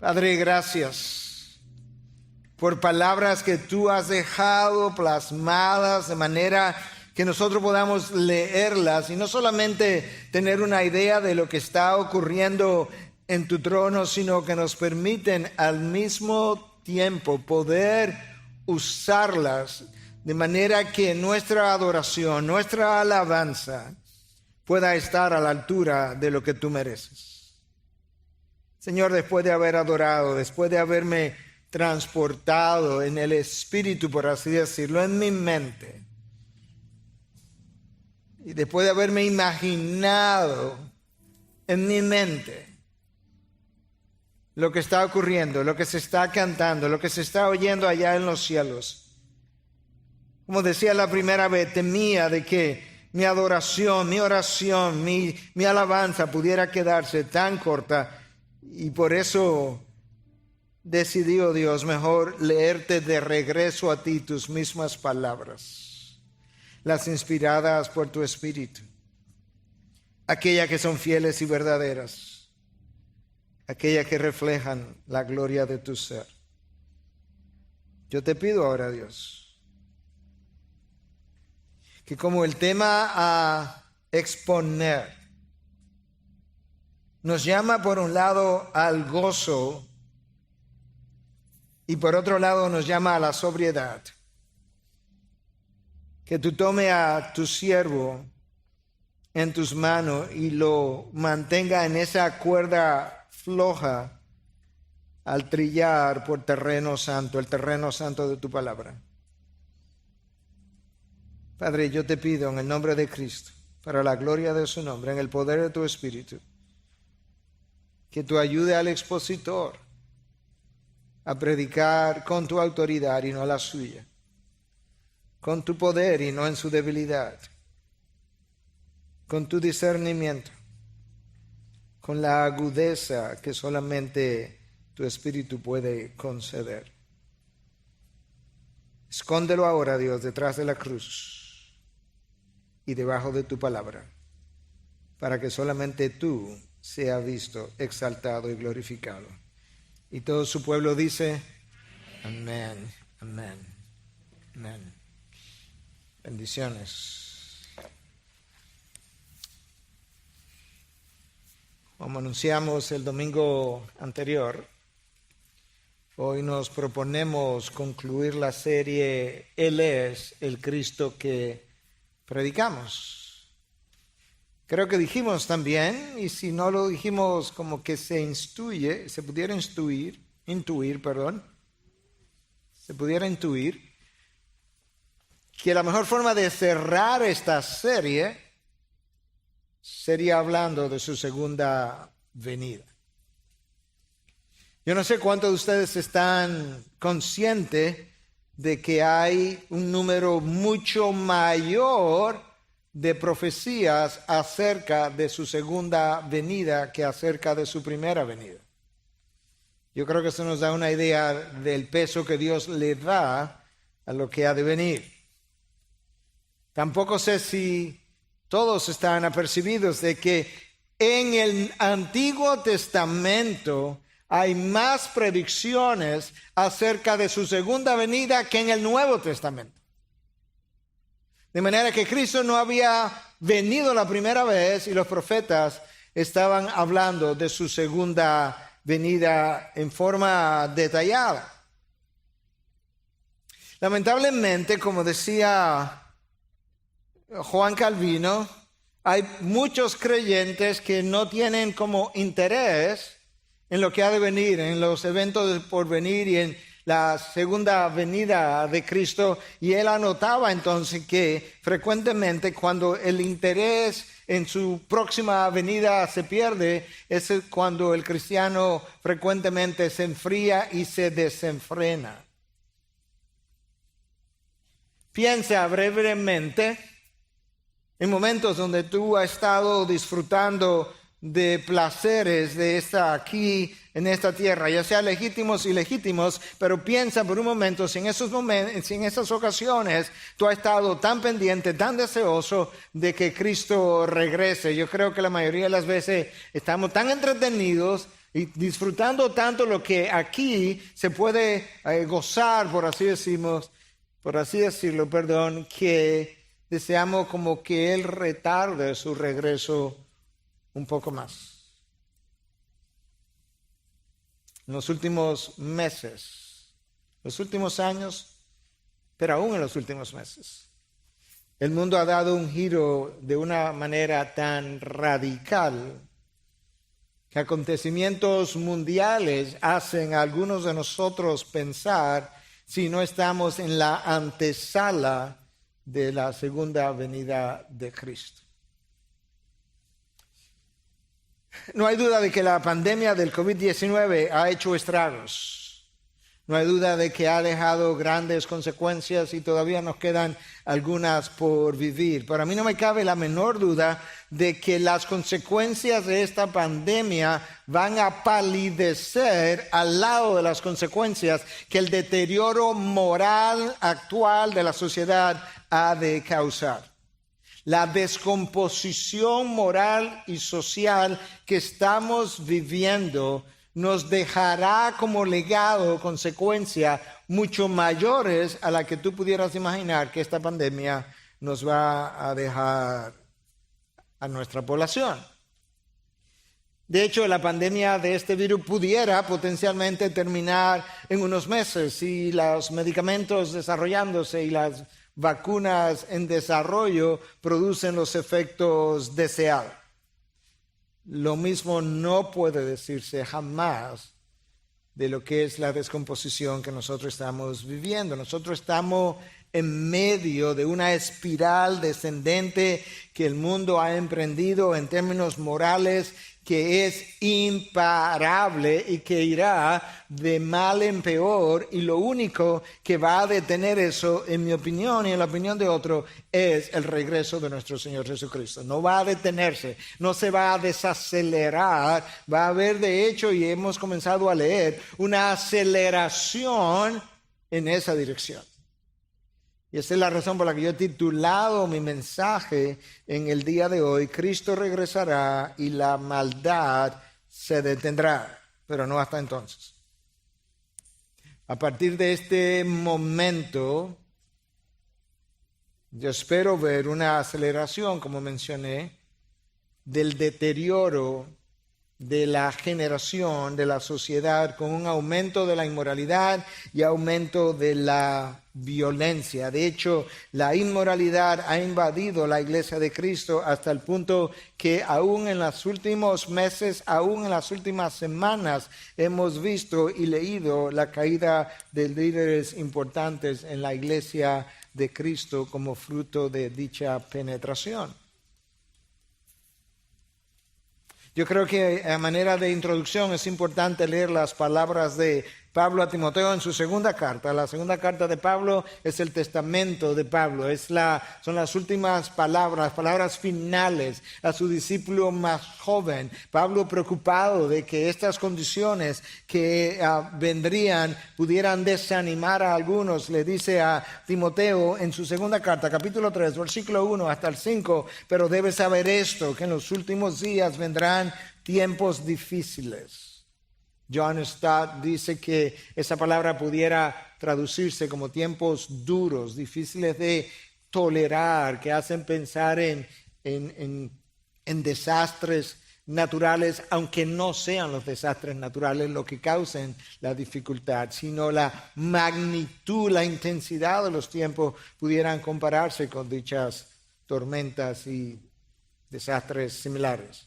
Padre, gracias por palabras que tú has dejado plasmadas de manera que nosotros podamos leerlas y no solamente tener una idea de lo que está ocurriendo en tu trono, sino que nos permiten al mismo tiempo poder usarlas de manera que nuestra adoración, nuestra alabanza pueda estar a la altura de lo que tú mereces. Señor, después de haber adorado, después de haberme transportado en el Espíritu, por así decirlo, en mi mente, y después de haberme imaginado en mi mente lo que está ocurriendo, lo que se está cantando, lo que se está oyendo allá en los cielos, como decía la primera vez, temía de que mi adoración, mi oración, mi alabanza pudiera quedarse tan corta. Y por eso decidió Dios mejor leerte de regreso a ti tus mismas palabras, las inspiradas por tu Espíritu, aquellas que son fieles y verdaderas, aquellas que reflejan la gloria de tu ser. Yo te pido ahora, Dios, que como el tema a exponer nos llama por un lado al gozo y por otro lado nos llama a la sobriedad. Que tú tome a tu siervo en tus manos y lo mantenga en esa cuerda floja al trillar por terreno santo, el terreno santo de tu palabra. Padre, yo te pido en el nombre de Cristo, para la gloria de su nombre, en el poder de tu Espíritu, que tú ayude al expositor a predicar con tu autoridad y no la suya, con tu poder y no en su debilidad, con tu discernimiento, con la agudeza que solamente tu Espíritu puede conceder. Escóndelo ahora, Dios, detrás de la cruz y debajo de tu palabra, para que solamente tú sea visto, exaltado y glorificado. Y todo su pueblo dice, amén, amén, amén. Bendiciones. Como anunciamos el domingo anterior, hoy nos proponemos concluir la serie Él es el Cristo que predicamos. Creo que dijimos también, y si no lo dijimos como que se pudiera intuir, que la mejor forma de cerrar esta serie sería hablando de su segunda venida. Yo no sé cuántos de ustedes están conscientes de que hay un número mucho mayor de profecías acerca de su segunda venida que acerca de su primera venida. Yo creo que eso nos da una idea del peso que Dios le da a lo que ha de venir. Tampoco sé si todos están apercibidos de que en el Antiguo Testamento hay más predicciones acerca de su segunda venida que en el Nuevo Testamento. De manera que Cristo no había venido la primera vez y los profetas estaban hablando de su segunda venida en forma detallada. Lamentablemente, como decía Juan Calvino, hay muchos creyentes que no tienen como interés en lo que ha de venir, en los eventos por venir y en la segunda venida de Cristo, y él anotaba entonces que frecuentemente cuando el interés en su próxima venida se pierde, es cuando el cristiano frecuentemente se enfría y se desenfrena. Piensa brevemente en momentos donde tú has estado disfrutando de placeres de estar aquí en esta tierra, ya sea legítimos y ilegítimos, pero piensa por un momento si en esas ocasiones tú has estado tan pendiente, tan deseoso de que Cristo regrese. Yo creo que la mayoría de las veces estamos tan entretenidos y disfrutando tanto lo que aquí se puede gozar, por así decirlo, que deseamos como que Él retarde su regreso un poco más. En los últimos meses, los últimos años, pero aún en los últimos meses, el mundo ha dado un giro de una manera tan radical que acontecimientos mundiales hacen a algunos de nosotros pensar si no estamos en la antesala de la segunda venida de Cristo. No hay duda de que la pandemia del COVID-19 ha hecho estragos. No hay duda de que ha dejado grandes consecuencias y todavía nos quedan algunas por vivir. Pero a mí no me cabe la menor duda de que las consecuencias de esta pandemia van a palidecer al lado de las consecuencias que el deterioro moral actual de la sociedad ha de causar. La descomposición moral y social que estamos viviendo nos dejará como legado consecuencias mucho mayores a las que tú pudieras imaginar que esta pandemia nos va a dejar a nuestra población. De hecho, la pandemia de este virus pudiera potencialmente terminar en unos meses si los medicamentos desarrollándose y las vacunas en desarrollo producen los efectos deseados. Lo mismo no puede decirse jamás de lo que es la descomposición que nosotros estamos viviendo. Nosotros estamos en medio de una espiral descendente que el mundo ha emprendido en términos morales que es imparable y que irá de mal en peor, y lo único que va a detener eso, en mi opinión y en la opinión de otro, es el regreso de nuestro Señor Jesucristo. No va a detenerse, no se va a desacelerar, va a haber de hecho, y hemos comenzado a leer, una aceleración en esa dirección. Y esa es la razón por la que yo he titulado mi mensaje en el día de hoy: Cristo regresará y la maldad se detendrá, pero no hasta entonces. A partir de este momento, yo espero ver una aceleración, como mencioné, del deterioro de la generación, de la sociedad, con un aumento de la inmoralidad y aumento de la violencia. De hecho, la inmoralidad ha invadido la iglesia de Cristo hasta el punto que aún en los últimos meses, aún en las últimas semanas, hemos visto y leído la caída de líderes importantes en la iglesia de Cristo como fruto de dicha penetración. Yo creo que a manera de introducción es importante leer las palabras de Pablo a Timoteo en su segunda carta. La segunda carta de Pablo es el testamento de Pablo, son las últimas palabras finales a su discípulo más joven. Pablo, preocupado de que estas condiciones que vendrían pudieran desanimar a algunos, le dice a Timoteo en su segunda carta, capítulo 3, versículo 1 hasta el 5, pero debes saber esto, que en los últimos días vendrán tiempos difíciles. John Stott dice que esa palabra pudiera traducirse como tiempos duros, difíciles de tolerar, que hacen pensar en desastres naturales, aunque no sean los desastres naturales lo que causen la dificultad, sino la magnitud, la intensidad de los tiempos pudieran compararse con dichas tormentas y desastres similares.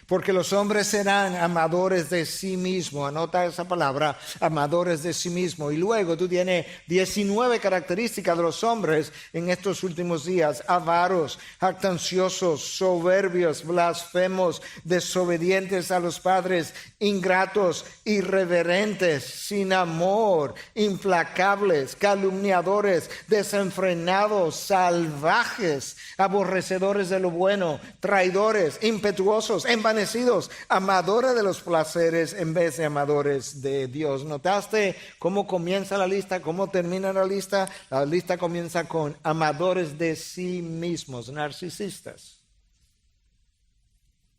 Porque los hombres serán amadores de sí mismos. Anota esa palabra, amadores de sí mismos. Y luego tú tienes 19 características de los hombres en estos últimos días: avaros, jactanciosos, soberbios, blasfemos, desobedientes a los padres, ingratos, irreverentes, sin amor, implacables, calumniadores, desenfrenados, salvajes, aborrecedores de lo bueno, traidores, impetuosos, envanecidos, amadores de los placeres en vez de amadores de Dios. ¿Notaste cómo comienza la lista? ¿Cómo termina la lista? La lista comienza con amadores de sí mismos, narcisistas.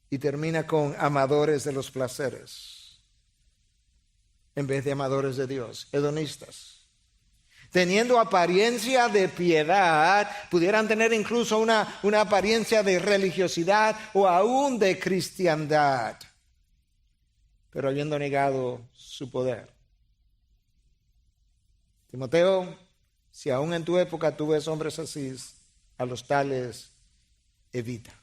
Y termina con amadores de los placeres en vez de amadores de Dios, hedonistas. Teniendo apariencia de piedad, pudieran tener incluso una apariencia de religiosidad o aún de cristiandad, pero habiendo negado su poder. Timoteo, si aún en tu época tú ves hombres así, a los tales evita.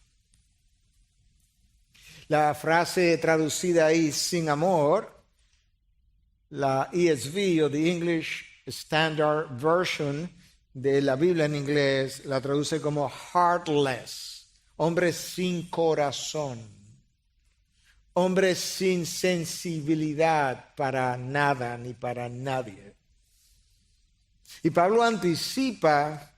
La frase traducida ahí, sin amor, la ESV o the English Standard Version de la Biblia en inglés la traduce como heartless, hombres sin corazón, hombres sin sensibilidad para nada ni para nadie. Y Pablo anticipa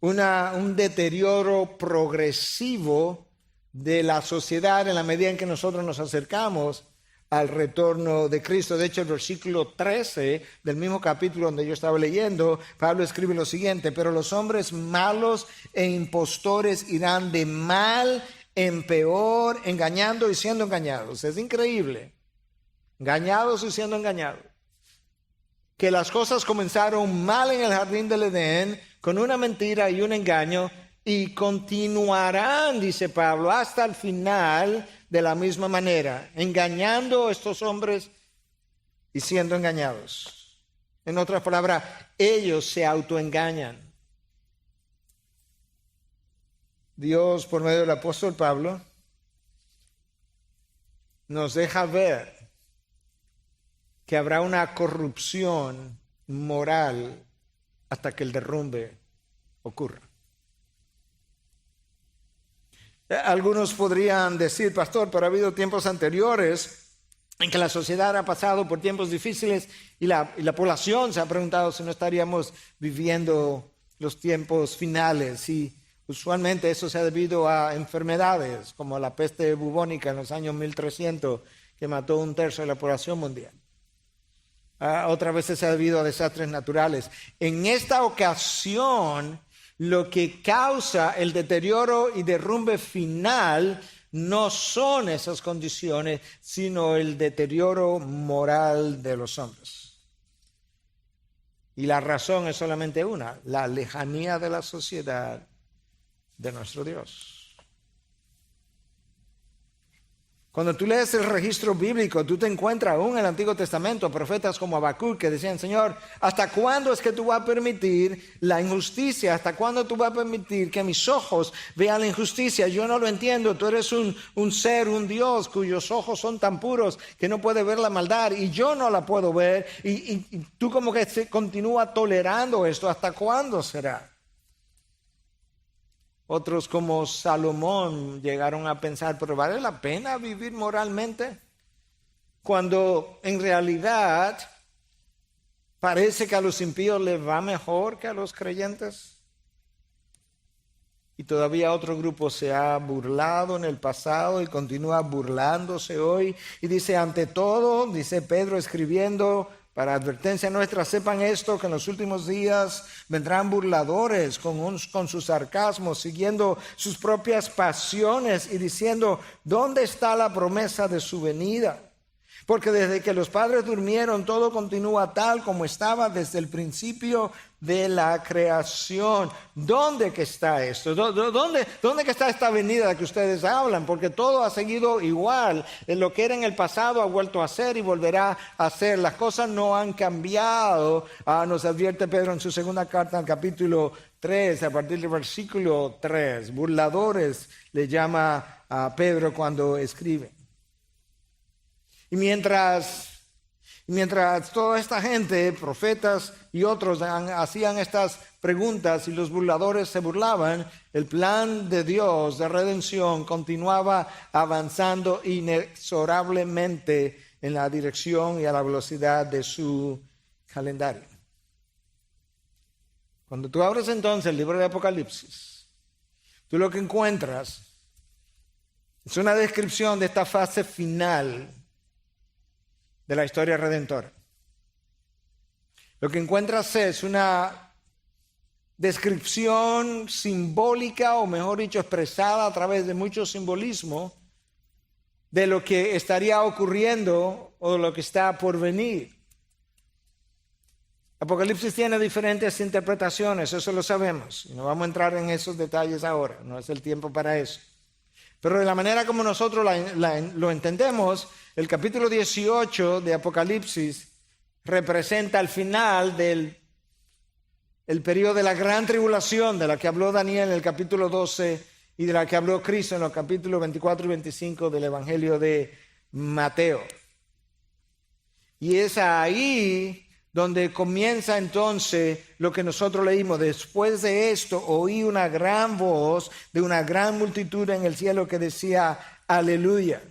un deterioro progresivo de la sociedad en la medida en que nosotros nos acercamos al retorno de Cristo. De hecho, el versículo 13 del mismo capítulo donde yo estaba leyendo, Pablo escribe lo siguiente: pero los hombres malos e impostores irán de mal en peor, engañando y siendo engañados. Es increíble. Engañados y siendo engañados. Que las cosas comenzaron mal en el jardín del Edén, con una mentira y un engaño, y continuarán, dice Pablo, hasta el final de la misma manera, engañando a estos hombres y siendo engañados. En otras palabras, ellos se autoengañan. Dios, por medio del apóstol Pablo, nos deja ver que habrá una corrupción moral hasta que el derrumbe ocurra. Algunos podrían decir, pastor, pero ha habido tiempos anteriores en que la sociedad ha pasado por tiempos difíciles y la población se ha preguntado si no estaríamos viviendo los tiempos finales. Y usualmente eso se ha debido a enfermedades como la peste bubónica en los años 1300 que mató 1/3 de la población mundial. Otras veces se ha debido a desastres naturales. En esta ocasión, lo que causa el deterioro y derrumbe final no son esas condiciones, sino el deterioro moral de los hombres. Y la razón es solamente una: la lejanía de la sociedad de nuestro Dios. Cuando tú lees el registro bíblico, tú te encuentras aún en el Antiguo Testamento profetas como Habacuc que decían: Señor, ¿hasta cuándo es que tú vas a permitir la injusticia? ¿Hasta cuándo tú vas a permitir que mis ojos vean la injusticia? Yo no lo entiendo. Tú eres un ser, un Dios cuyos ojos son tan puros que no puede ver la maldad y yo no la puedo ver. Y tú como que se continúa tolerando esto. ¿Hasta cuándo será? Otros como Salomón llegaron a pensar, ¿pero vale la pena vivir moralmente? Cuando en realidad parece que a los impíos les va mejor que a los creyentes. Y todavía otro grupo se ha burlado en el pasado y continúa burlándose hoy. Y dice, ante todo, dice Pedro escribiendo, para advertencia nuestra, sepan esto, que en los últimos días vendrán burladores con sus sarcasmos, siguiendo sus propias pasiones y diciendo, ¿dónde está la promesa de su venida? Porque desde que los padres durmieron, todo continúa tal como estaba desde el principio de la creación. ¿Dónde que está esto? ¿Dónde que está esta venida de que ustedes hablan? Porque todo ha seguido igual. Lo que era en el pasado ha vuelto a ser y volverá a ser. Las cosas no han cambiado. Nos advierte Pedro en su segunda carta, en capítulo 3, a partir del versículo 3. Burladores le llama a Pedro cuando escribe. Y mientras toda esta gente, profetas y otros, hacían estas preguntas y los burladores se burlaban, el plan de Dios de redención continuaba avanzando inexorablemente en la dirección y a la velocidad de su calendario. Cuando tú abres entonces el libro de Apocalipsis, tú lo que encuentras Es una descripción de esta fase final de la historia redentora. Lo que encuentras es una descripción simbólica, o mejor dicho, expresada a través de mucho simbolismo de lo que estaría ocurriendo o lo que está por venir. Apocalipsis tiene diferentes interpretaciones, eso lo sabemos, y no vamos a entrar en esos detalles ahora, no es el tiempo para eso. Pero de la manera como nosotros lo entendemos, el capítulo 18 de Apocalipsis representa el final del periodo de la gran tribulación, de la que habló Daniel en el capítulo 12 y de la que habló Cristo en los capítulos 24 y 25 del Evangelio de Mateo. Y es ahí donde comienza entonces lo que nosotros leímos. Después de esto oí una gran voz de una gran multitud en el cielo que decía, aleluya.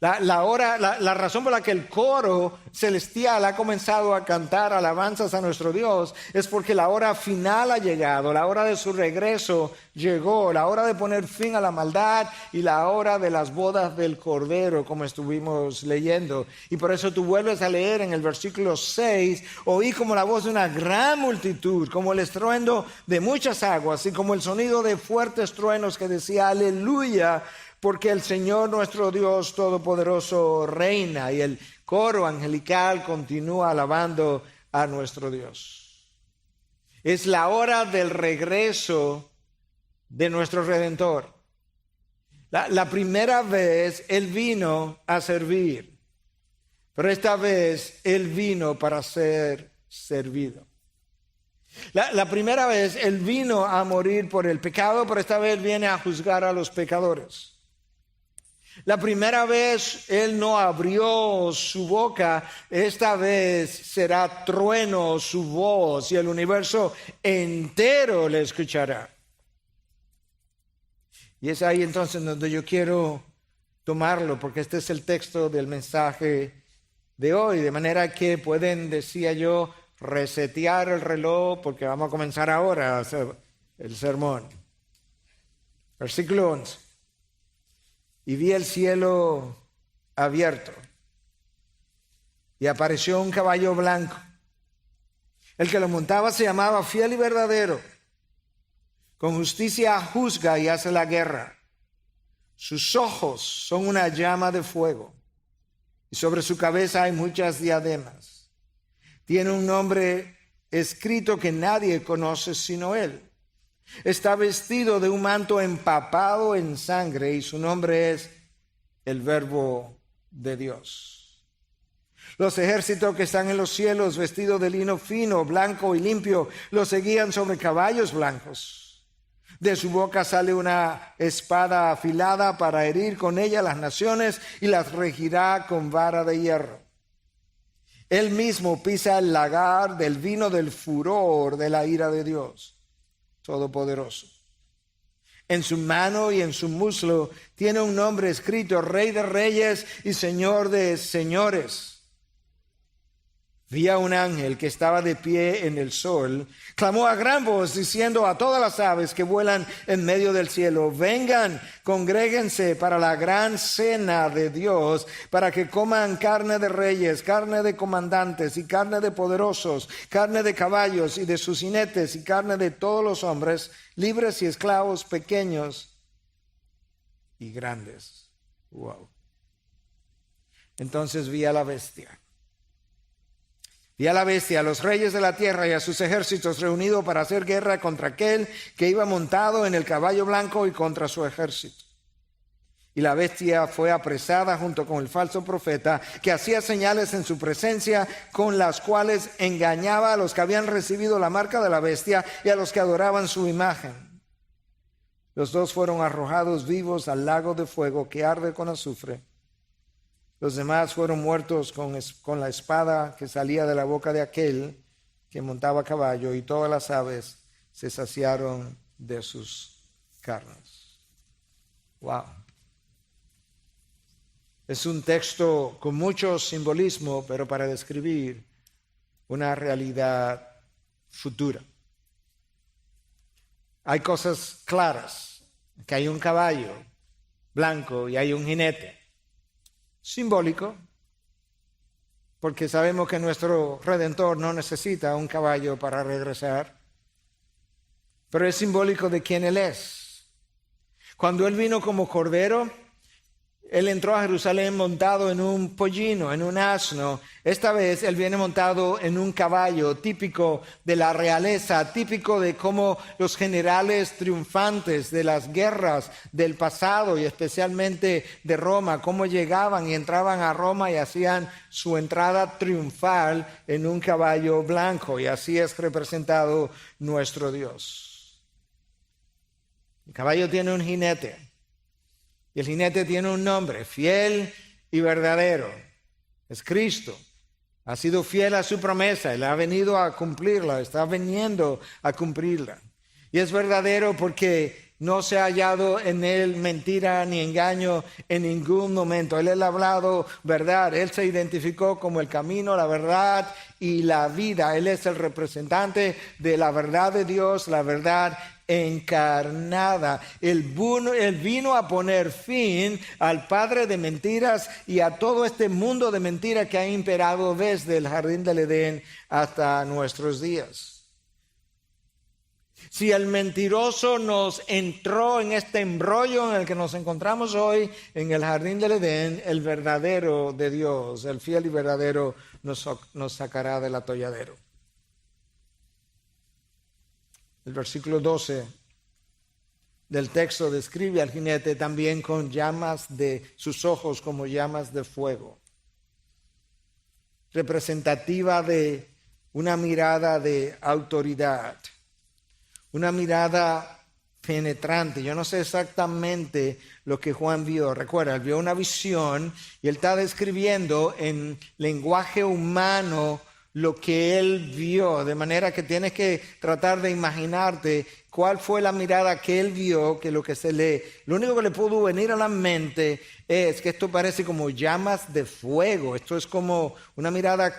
La razón por la que el coro celestial ha comenzado a cantar alabanzas a nuestro Dios es porque la hora final ha llegado, la hora de su regreso llegó, la hora de poner fin a la maldad y la hora de las bodas del Cordero, como estuvimos leyendo. Y por eso tú vuelves a leer en el versículo 6, oí como la voz de una gran multitud, como el estruendo de muchas aguas y como el sonido de fuertes truenos que decía, aleluya, porque el Señor nuestro Dios Todopoderoso reina. Y el coro angelical continúa alabando a nuestro Dios. Es la hora del regreso de nuestro Redentor. La primera vez Él vino a servir, pero esta vez Él vino para ser servido. La primera vez Él vino a morir por el pecado, pero esta vez viene a juzgar a los pecadores. La primera vez Él no abrió su boca, esta vez será trueno su voz y el universo entero le escuchará. Y es ahí entonces donde yo quiero tomarlo, porque este es el texto del mensaje de hoy, de manera que pueden, decía yo, resetear el reloj, porque vamos a comenzar ahora a hacer el sermón. Versículo 11. Y vi el cielo abierto, y apareció un caballo blanco. El que lo montaba se llamaba Fiel y Verdadero. Con justicia juzga y hace la guerra. Sus ojos son una llama de fuego, y sobre su cabeza hay muchas diademas. Tiene un nombre escrito que nadie conoce sino él. Está vestido de un manto empapado en sangre y su nombre es el Verbo de Dios. Los ejércitos que están en los cielos vestidos de lino fino, blanco y limpio, los seguían sobre caballos blancos. De su boca sale una espada afilada para herir con ella las naciones y las regirá con vara de hierro. Él mismo pisa el lagar del vino del furor de la ira de Dios Todopoderoso. En su mano y en su muslo tiene un nombre escrito, Rey de Reyes y Señor de Señores. Vi a un ángel que estaba de pie en el sol, clamó a gran voz diciendo a todas las aves que vuelan en medio del cielo, vengan, congréguense para la gran cena de Dios, para que coman carne de reyes, carne de comandantes y carne de poderosos, carne de caballos y de sus jinetes y carne de todos los hombres, libres y esclavos, pequeños y grandes. Wow. Entonces vi a la bestia. Vi a la bestia, a los reyes de la tierra y a sus ejércitos reunidos para hacer guerra contra aquel que iba montado en el caballo blanco y contra su ejército. Y la bestia fue apresada junto con el falso profeta que hacía señales en su presencia con las cuales engañaba a los que habían recibido la marca de la bestia y a los que adoraban su imagen. Los dos fueron arrojados vivos al lago de fuego que arde con azufre. Los demás fueron muertos con la espada que salía de la boca de aquel que montaba a caballo, y todas las aves se saciaron de sus carnes. Wow. Es un texto con mucho simbolismo, pero para describir una realidad futura. Hay cosas claras, que hay un caballo, blanco y hay un jinete. Simbólico, porque sabemos que nuestro Redentor no necesita un caballo para regresar, pero es simbólico de quién Él es. Cuando Él vino como cordero, Él entró a Jerusalén montado en un pollino, en un asno. Esta vez Él viene montado en un caballo, típico de la realeza, típico de cómo los generales triunfantes de las guerras del pasado y especialmente de Roma, cómo llegaban y entraban a Roma y hacían su entrada triunfal en un caballo blanco. Y así es representado nuestro Dios. El caballo tiene un jinete. Y el jinete tiene un nombre, fiel y verdadero. Es Cristo. Ha sido fiel a su promesa. Él ha venido a cumplirla, está viniendo a cumplirla. Y es verdadero porque no se ha hallado en Él mentira ni engaño en ningún momento. Él ha hablado verdad. Él se identificó como el camino, la verdad y la vida. Él es el representante de la verdad de Dios, la verdad encarnada. Él vino a poner fin al padre de mentiras y a todo este mundo de mentiras que ha imperado desde el jardín del Edén hasta nuestros días. Si el mentiroso nos entró en este embrollo en el que nos encontramos hoy en el jardín del Edén, el verdadero de Dios, el fiel y verdadero, nos sacará del atolladero. El versículo 12 del texto describe al jinete también con llamas de sus ojos como llamas de fuego, representativa de una mirada de autoridad, una mirada penetrante. Yo no sé exactamente lo que Juan vio. Recuerda, él vio una visión y él está describiendo en lenguaje humano lo que él vio, de manera que tienes que tratar de imaginarte cuál fue la mirada que él vio, que lo único que le pudo venir a la mente es que esto parece como llamas de fuego. Esto es como una mirada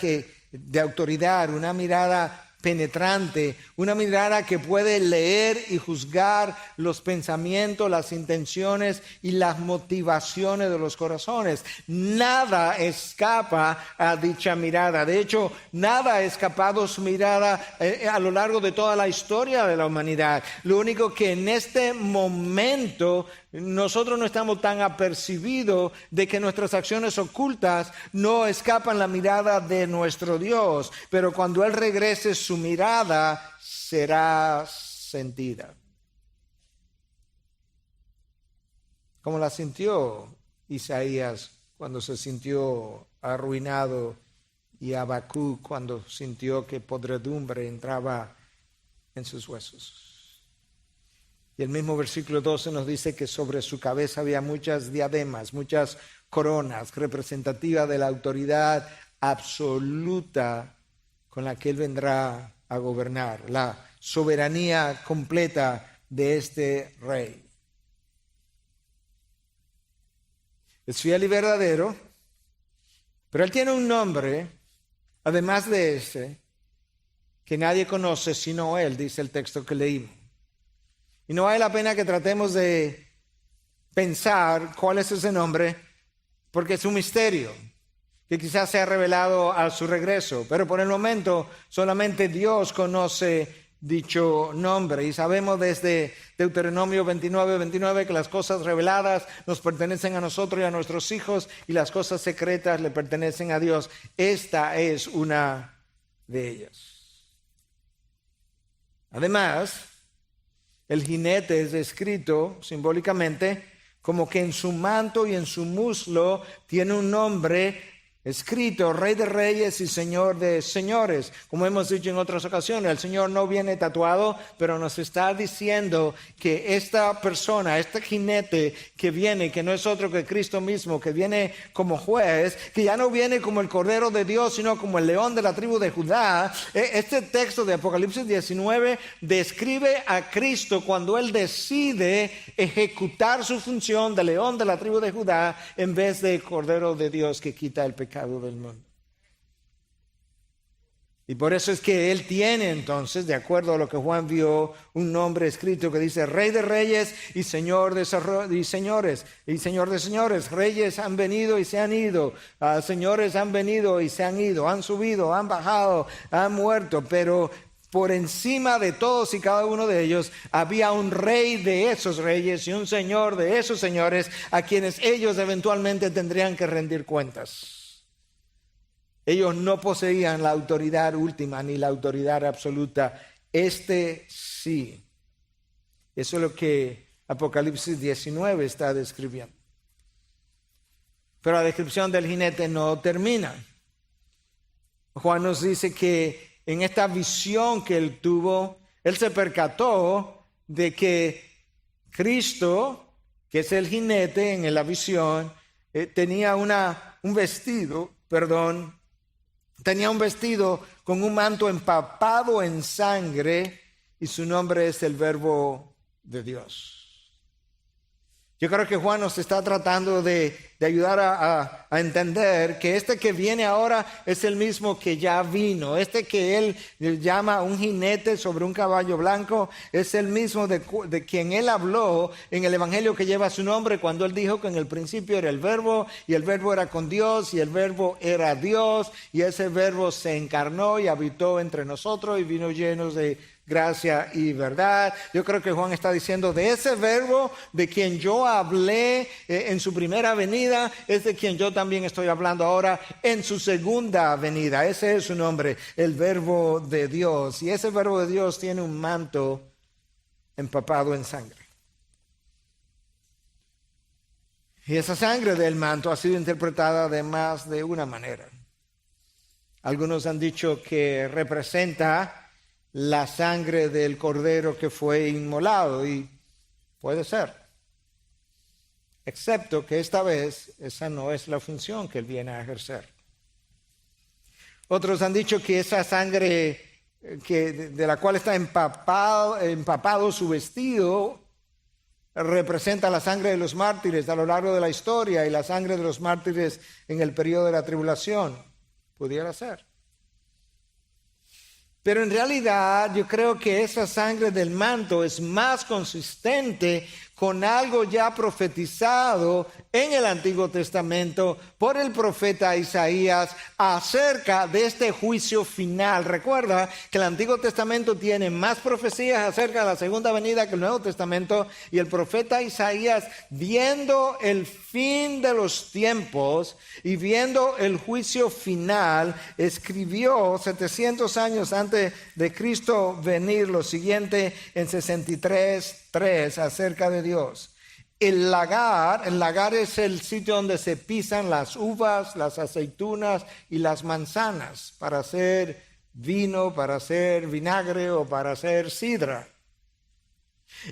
de autoridad, una mirada penetrante, una mirada que puede leer y juzgar los pensamientos, las intenciones y las motivaciones de los corazones. Nada escapa a dicha mirada. De hecho, nada ha escapado su mirada a lo largo de toda la historia de la humanidad. Lo único que en este momento nosotros no estamos tan apercibidos de que nuestras acciones ocultas no escapan la mirada de nuestro Dios, pero cuando Él regrese su mirada será sentida. Como la sintió Isaías cuando se sintió arruinado y Habacuc cuando sintió que podredumbre entraba en sus huesos. Y el mismo versículo 12 nos dice que sobre su cabeza había muchas diademas, muchas coronas, representativas de la autoridad absoluta con la que Él vendrá a gobernar, la soberanía completa de este rey. Es fiel y verdadero, pero Él tiene un nombre, además de ese, que nadie conoce sino Él, dice el texto que leímos. Y no vale la pena que tratemos de pensar cuál es ese nombre, porque es un misterio que quizás sea revelado a su regreso. Pero por el momento solamente Dios conoce dicho nombre. Y sabemos desde Deuteronomio 29 que las cosas reveladas nos pertenecen a nosotros y a nuestros hijos, y las cosas secretas le pertenecen a Dios. Esta es una de ellas. Además, el jinete es descrito simbólicamente como que en su manto y en su muslo tiene un nombre escrito, Rey de Reyes y Señor de Señores. Como hemos dicho en otras ocasiones, el Señor no viene tatuado, pero nos está diciendo que esta persona, este jinete que viene, que no es otro que Cristo mismo, que viene como juez, que ya no viene como el Cordero de Dios, sino como el león de la tribu de Judá. Este texto de Apocalipsis 19 describe a Cristo cuando Él decide ejecutar su función de león de la tribu de Judá en vez de Cordero de Dios que quita el pecado del mundo. Y por eso es que él tiene entonces, de acuerdo a lo que Juan vio, un nombre escrito que dice Rey de Reyes y Señor de Señores. Y Señor de Señores, reyes han venido y se han ido, señores han venido y se han ido, han subido, han bajado, han muerto, pero por encima de todos y cada uno de ellos había un rey de esos reyes y un señor de esos señores a quienes ellos eventualmente tendrían que rendir cuentas. Ellos no poseían la autoridad última ni la autoridad absoluta. Este sí. Eso es lo que Apocalipsis 19 está describiendo. Pero la descripción del jinete no termina. Juan nos dice que en esta visión que él tuvo, él se percató de que Cristo, que es el jinete en la visión, tenía un vestido con un manto empapado en sangre y su nombre es el Verbo de Dios. Yo creo que Juan nos está tratando de ayudar a entender que este que viene ahora es el mismo que ya vino. Este que él llama un jinete sobre un caballo blanco es el mismo de quien él habló en el evangelio que lleva su nombre cuando él dijo que en el principio era el Verbo y el Verbo era con Dios y el Verbo era Dios y ese Verbo se encarnó y habitó entre nosotros y vino llenos de gracia y verdad. Yo creo que Juan está diciendo de ese Verbo de quien yo hablé en su primera venida, es de quien yo también estoy hablando ahora en su segunda venida. Ese es su nombre, el Verbo de Dios. Y ese Verbo de Dios tiene un manto empapado en sangre. Y esa sangre del manto ha sido interpretada de más de una manera. Algunos han dicho que representa la sangre del cordero que fue inmolado, y puede ser, excepto que esta vez esa no es la función que él viene a ejercer. Otros han dicho que esa sangre de la cual está empapado su vestido representa la sangre de los mártires a lo largo de la historia y la sangre de los mártires en el periodo de la tribulación. Pudiera ser. Pero en realidad yo creo que esa sangre del manto es más consistente con algo ya profetizado en el Antiguo Testamento por el profeta Isaías acerca de este juicio final. Recuerda que el Antiguo Testamento tiene más profecías acerca de la segunda venida que el Nuevo Testamento, y el profeta Isaías, viendo el fin de los tiempos y viendo el juicio final, escribió 700 años antes de Cristo venir lo siguiente en 63:3 acerca de Dios. El lagar es el sitio donde se pisan las uvas, las aceitunas y las manzanas para hacer vino, para hacer vinagre o para hacer sidra.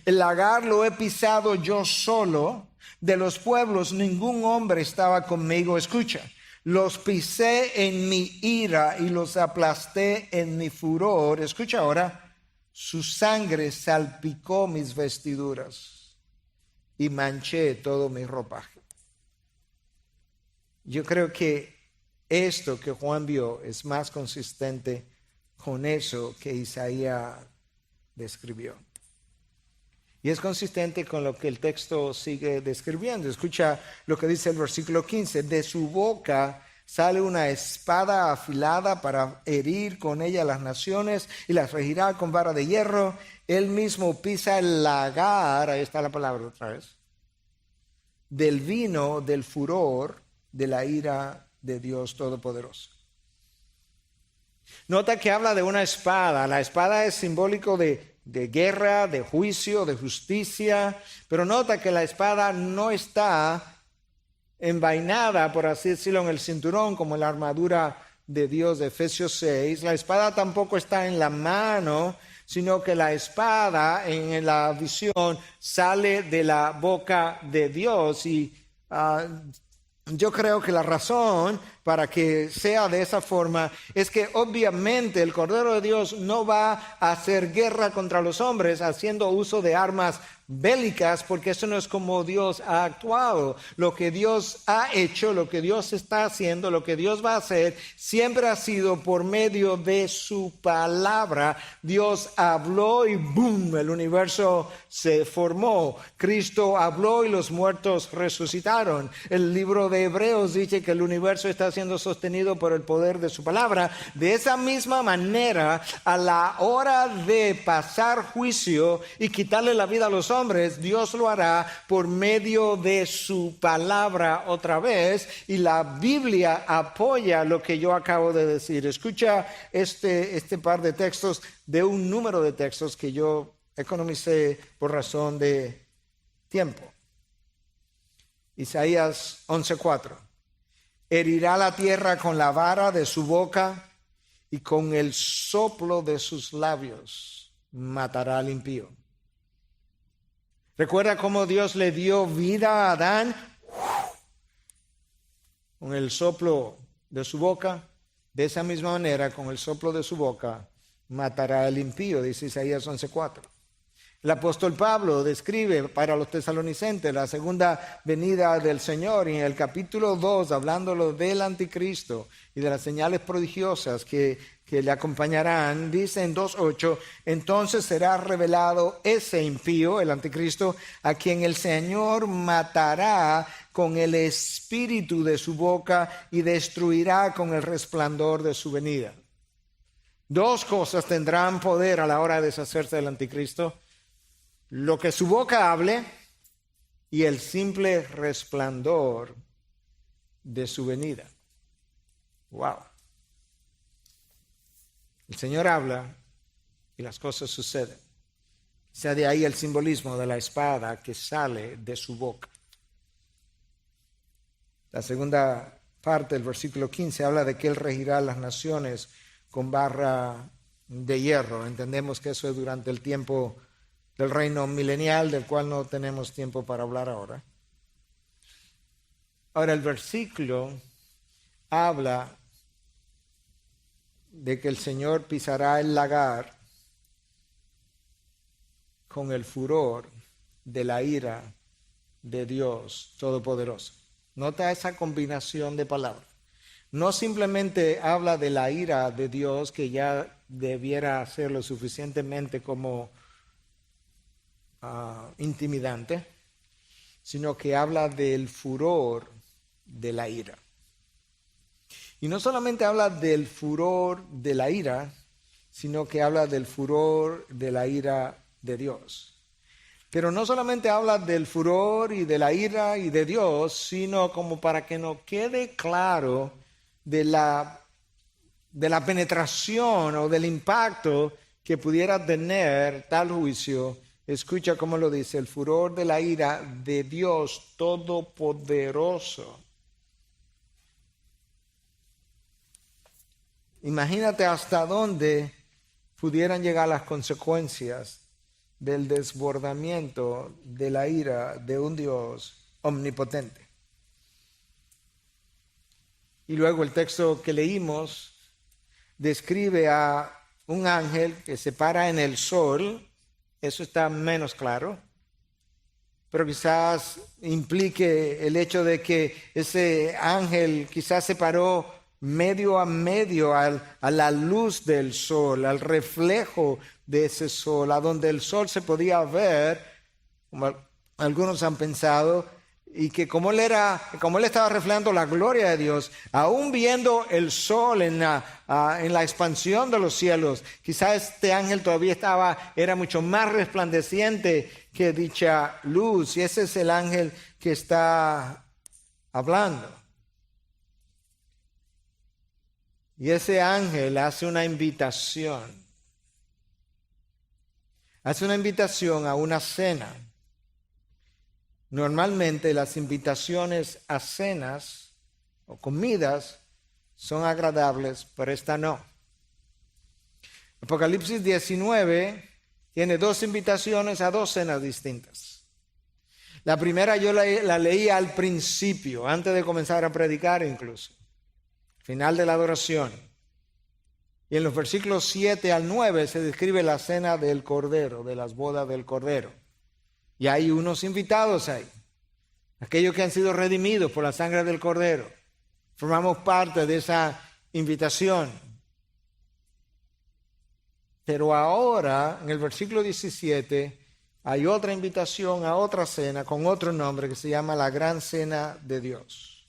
El lagar lo he pisado yo solo, de los pueblos ningún hombre estaba conmigo. Escucha, los pisé en mi ira y los aplasté en mi furor. Escucha ahora, su sangre salpicó mis vestiduras y manché todo mi ropaje. Yo creo que esto que Juan vio es más consistente con eso que Isaías describió. Y es consistente con lo que el texto sigue describiendo. Escucha lo que dice el versículo 15. De su boca sale una espada afilada para herir con ella las naciones y las regirá con vara de hierro. Él mismo pisa el lagar, ahí está la palabra otra vez, del vino, del furor, de la ira de Dios Todopoderoso. Nota que habla de una espada. La espada es simbólico de guerra, de juicio, de justicia, pero nota que la espada no está envainada, por así decirlo, en el cinturón como la armadura de Dios de Efesios 6. La espada tampoco está en la mano, sino que la espada en la visión sale de la boca de Dios. Y yo creo que la razón para que sea de esa forma es que obviamente el Cordero de Dios no va a hacer guerra contra los hombres haciendo uso de armas bélicas, porque eso no es como Dios ha actuado. Lo que Dios ha hecho, lo que Dios está haciendo, lo que Dios va a hacer, siempre ha sido por medio de su palabra. Dios habló y ¡boom!, el universo se formó. Cristo habló y los muertos resucitaron. El libro de Hebreos dice que el universo está siendo sostenido por el poder de su palabra. De esa misma manera, a la hora de pasar juicio y quitarle la vida a los hombres, Dios lo hará por medio de su palabra otra vez, y la Biblia apoya lo que yo acabo de decir. Escucha este par de textos de un número de textos que yo economicé por razón de tiempo. Isaías 11:4. Herirá la tierra con la vara de su boca y con el soplo de sus labios matará al impío. ¿Recuerda cómo Dios le dio vida a Adán? Con el soplo de su boca. De esa misma manera, con el soplo de su boca, matará al impío, dice Isaías 11:4. El apóstol Pablo describe para los tesalonicenses la segunda venida del Señor, y en el capítulo 2, hablándolo del anticristo y de las señales prodigiosas que le acompañarán, dice en 2:8, entonces será revelado ese impío, el anticristo, a quien el Señor matará con el espíritu de su boca y destruirá con el resplandor de su venida. Dos cosas tendrán poder a la hora de deshacerse del anticristo: lo que su boca hable y el simple resplandor de su venida. Wow. El Señor habla y las cosas suceden. Sea de ahí el simbolismo de la espada que sale de su boca. La segunda parte del versículo 15 habla de que Él regirá las naciones con barra de hierro. Entendemos que eso es durante el tiempo del reino milenial, del cual no tenemos tiempo para hablar ahora. Ahora, el versículo habla de que el Señor pisará el lagar con el furor de la ira de Dios Todopoderoso. Nota esa combinación de palabras. No simplemente habla de la ira de Dios, que ya debiera ser lo suficientemente como intimidante, sino que habla del furor de la ira. Y no solamente habla del furor de la ira, sino que habla del furor de la ira de Dios. Pero no solamente habla del furor y de la ira y de Dios, sino como para que nos quede claro de la penetración o del impacto que pudiera tener tal juicio. Escucha cómo lo dice: el furor de la ira de Dios Todopoderoso. Imagínate hasta dónde pudieran llegar las consecuencias del desbordamiento de la ira de un Dios omnipotente. Y luego el texto que leímos describe a un ángel que se para en el sol. Eso está menos claro, pero quizás implique el hecho de que ese ángel quizás se paró medio a medio a la luz del sol, al reflejo de ese sol, a donde el sol se podía ver, como algunos han pensado, y que como él estaba reflejando la gloria de Dios, aún viendo el sol en la expansión de los cielos, quizás este ángel todavía era mucho más resplandeciente que dicha luz, y ese es el ángel que está hablando. Y ese ángel hace una invitación a una cena. Normalmente las invitaciones a cenas o comidas son agradables, pero esta no. Apocalipsis 19 tiene dos invitaciones a dos cenas distintas. La primera yo la leí al principio, antes de comenzar a predicar incluso, final de la adoración. Y en los versículos 7 al 9 se describe la cena del Cordero, de las bodas del Cordero. Y hay unos invitados ahí. Aquellos que han sido redimidos por la sangre del Cordero. Formamos parte de esa invitación. Pero ahora, en el versículo 17, hay otra invitación a otra cena con otro nombre que se llama la Gran Cena de Dios.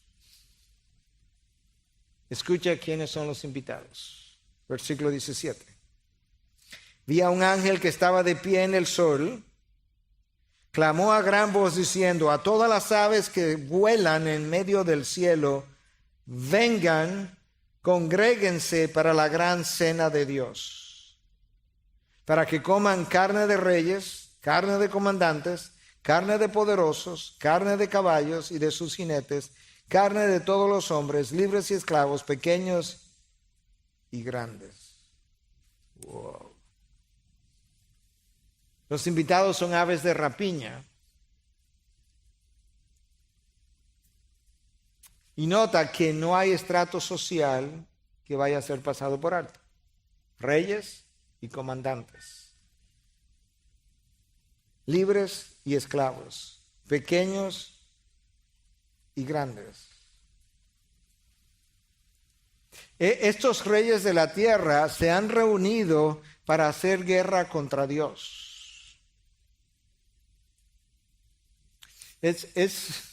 Escucha quiénes son los invitados. Versículo 17. Vi a un ángel que estaba de pie en el sol, clamó a gran voz diciendo a todas las aves que vuelan en medio del cielo, vengan, congréguense para la gran cena de Dios, para que coman carne de reyes, carne de comandantes, carne de poderosos, carne de caballos y de sus jinetes, carne de todos los hombres, libres y esclavos, pequeños y grandes. Wow. Los invitados son aves de rapiña. Y nota que no hay estrato social que vaya a ser pasado por alto. Reyes y comandantes. Libres y esclavos. Pequeños y grandes. Estos reyes de la tierra se han reunido para hacer guerra contra Dios. Es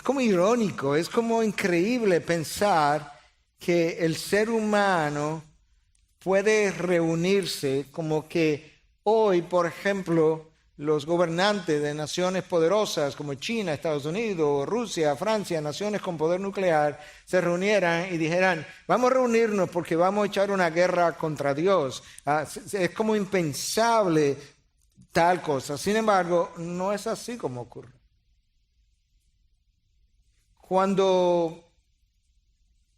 como irónico, es como increíble pensar que el ser humano puede reunirse como que hoy, por ejemplo, los gobernantes de naciones poderosas como China, Estados Unidos, Rusia, Francia, naciones con poder nuclear, se reunieran y dijeran, vamos a reunirnos porque vamos a echar una guerra contra Dios. Es como impensable tal cosa. Sin embargo, no es así como ocurre. Cuando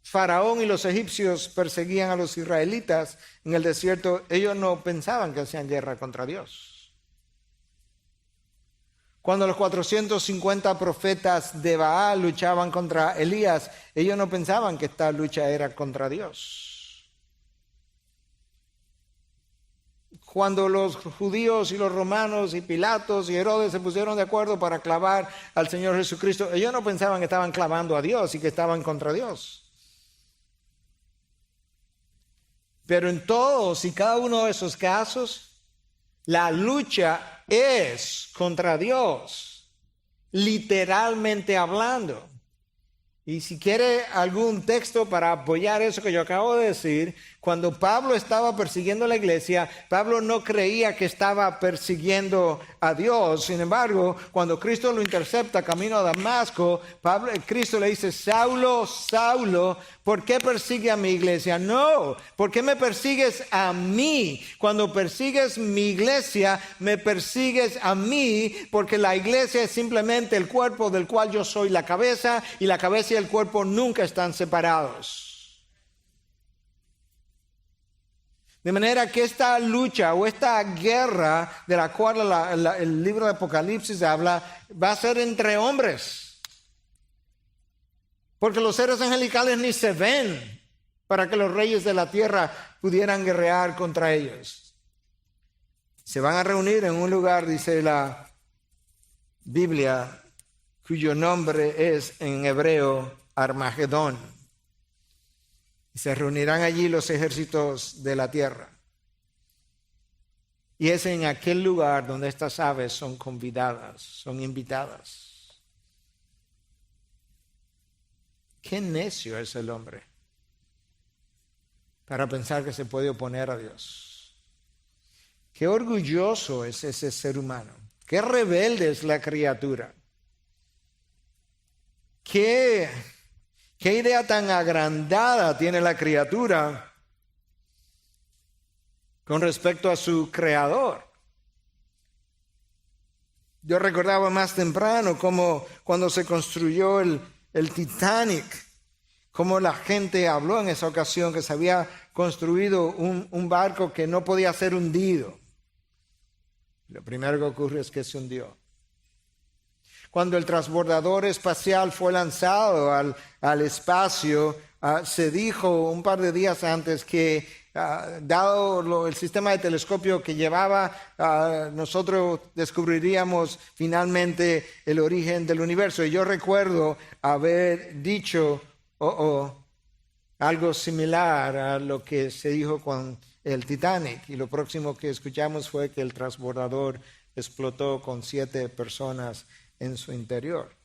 Faraón y los egipcios perseguían a los israelitas en el desierto, ellos no pensaban que hacían guerra contra Dios. Cuando los 450 profetas de Baal luchaban contra Elías, ellos no pensaban que esta lucha era contra Dios. Cuando los judíos y los romanos y Pilatos y Herodes se pusieron de acuerdo para clavar al Señor Jesucristo, ellos no pensaban que estaban clavando a Dios y que estaban contra Dios. Pero en todos y cada uno de esos casos, la lucha es contra Dios, literalmente hablando. Y si quiere algún texto para apoyar eso que yo acabo de decir, cuando Pablo estaba persiguiendo a la iglesia, Pablo no creía que estaba persiguiendo a Dios. Sin embargo, cuando Cristo lo intercepta camino a Damasco, Cristo le dice, Saulo, Saulo, ¿por qué persigue a mi iglesia? No, ¿por qué me persigues a mí? Cuando persigues mi iglesia, me persigues a mí, porque la iglesia es simplemente el cuerpo del cual yo soy la cabeza, y la cabeza y el cuerpo nunca están separados. De manera que esta lucha o esta guerra de la cual el libro de Apocalipsis habla, va a ser entre hombres. Porque los seres angelicales ni se ven para que los reyes de la tierra pudieran guerrear contra ellos. Se van a reunir en un lugar, dice la Biblia, cuyo nombre es en hebreo Armagedón. Y se reunirán allí los ejércitos de la tierra. Y es en aquel lugar donde estas aves son convidadas, son invitadas. Qué necio es el hombre para pensar que se puede oponer a Dios. Qué orgulloso es ese ser humano. Qué rebelde es la criatura. Qué idea tan agrandada tiene la criatura con respecto a su creador. Yo recordaba más temprano cómo cuando se construyó el Titanic, cómo la gente habló en esa ocasión que se había construido un barco que no podía ser hundido. Lo primero que ocurre es que se hundió. Cuando el transbordador espacial fue lanzado al espacio, se dijo un par de días antes que dado el sistema de telescopio que llevaba, nosotros descubriríamos finalmente el origen del universo. Y yo recuerdo haber dicho algo similar a lo que se dijo con el Titanic. Y lo próximo que escuchamos fue que el transbordador explotó con 7 personas en su interior.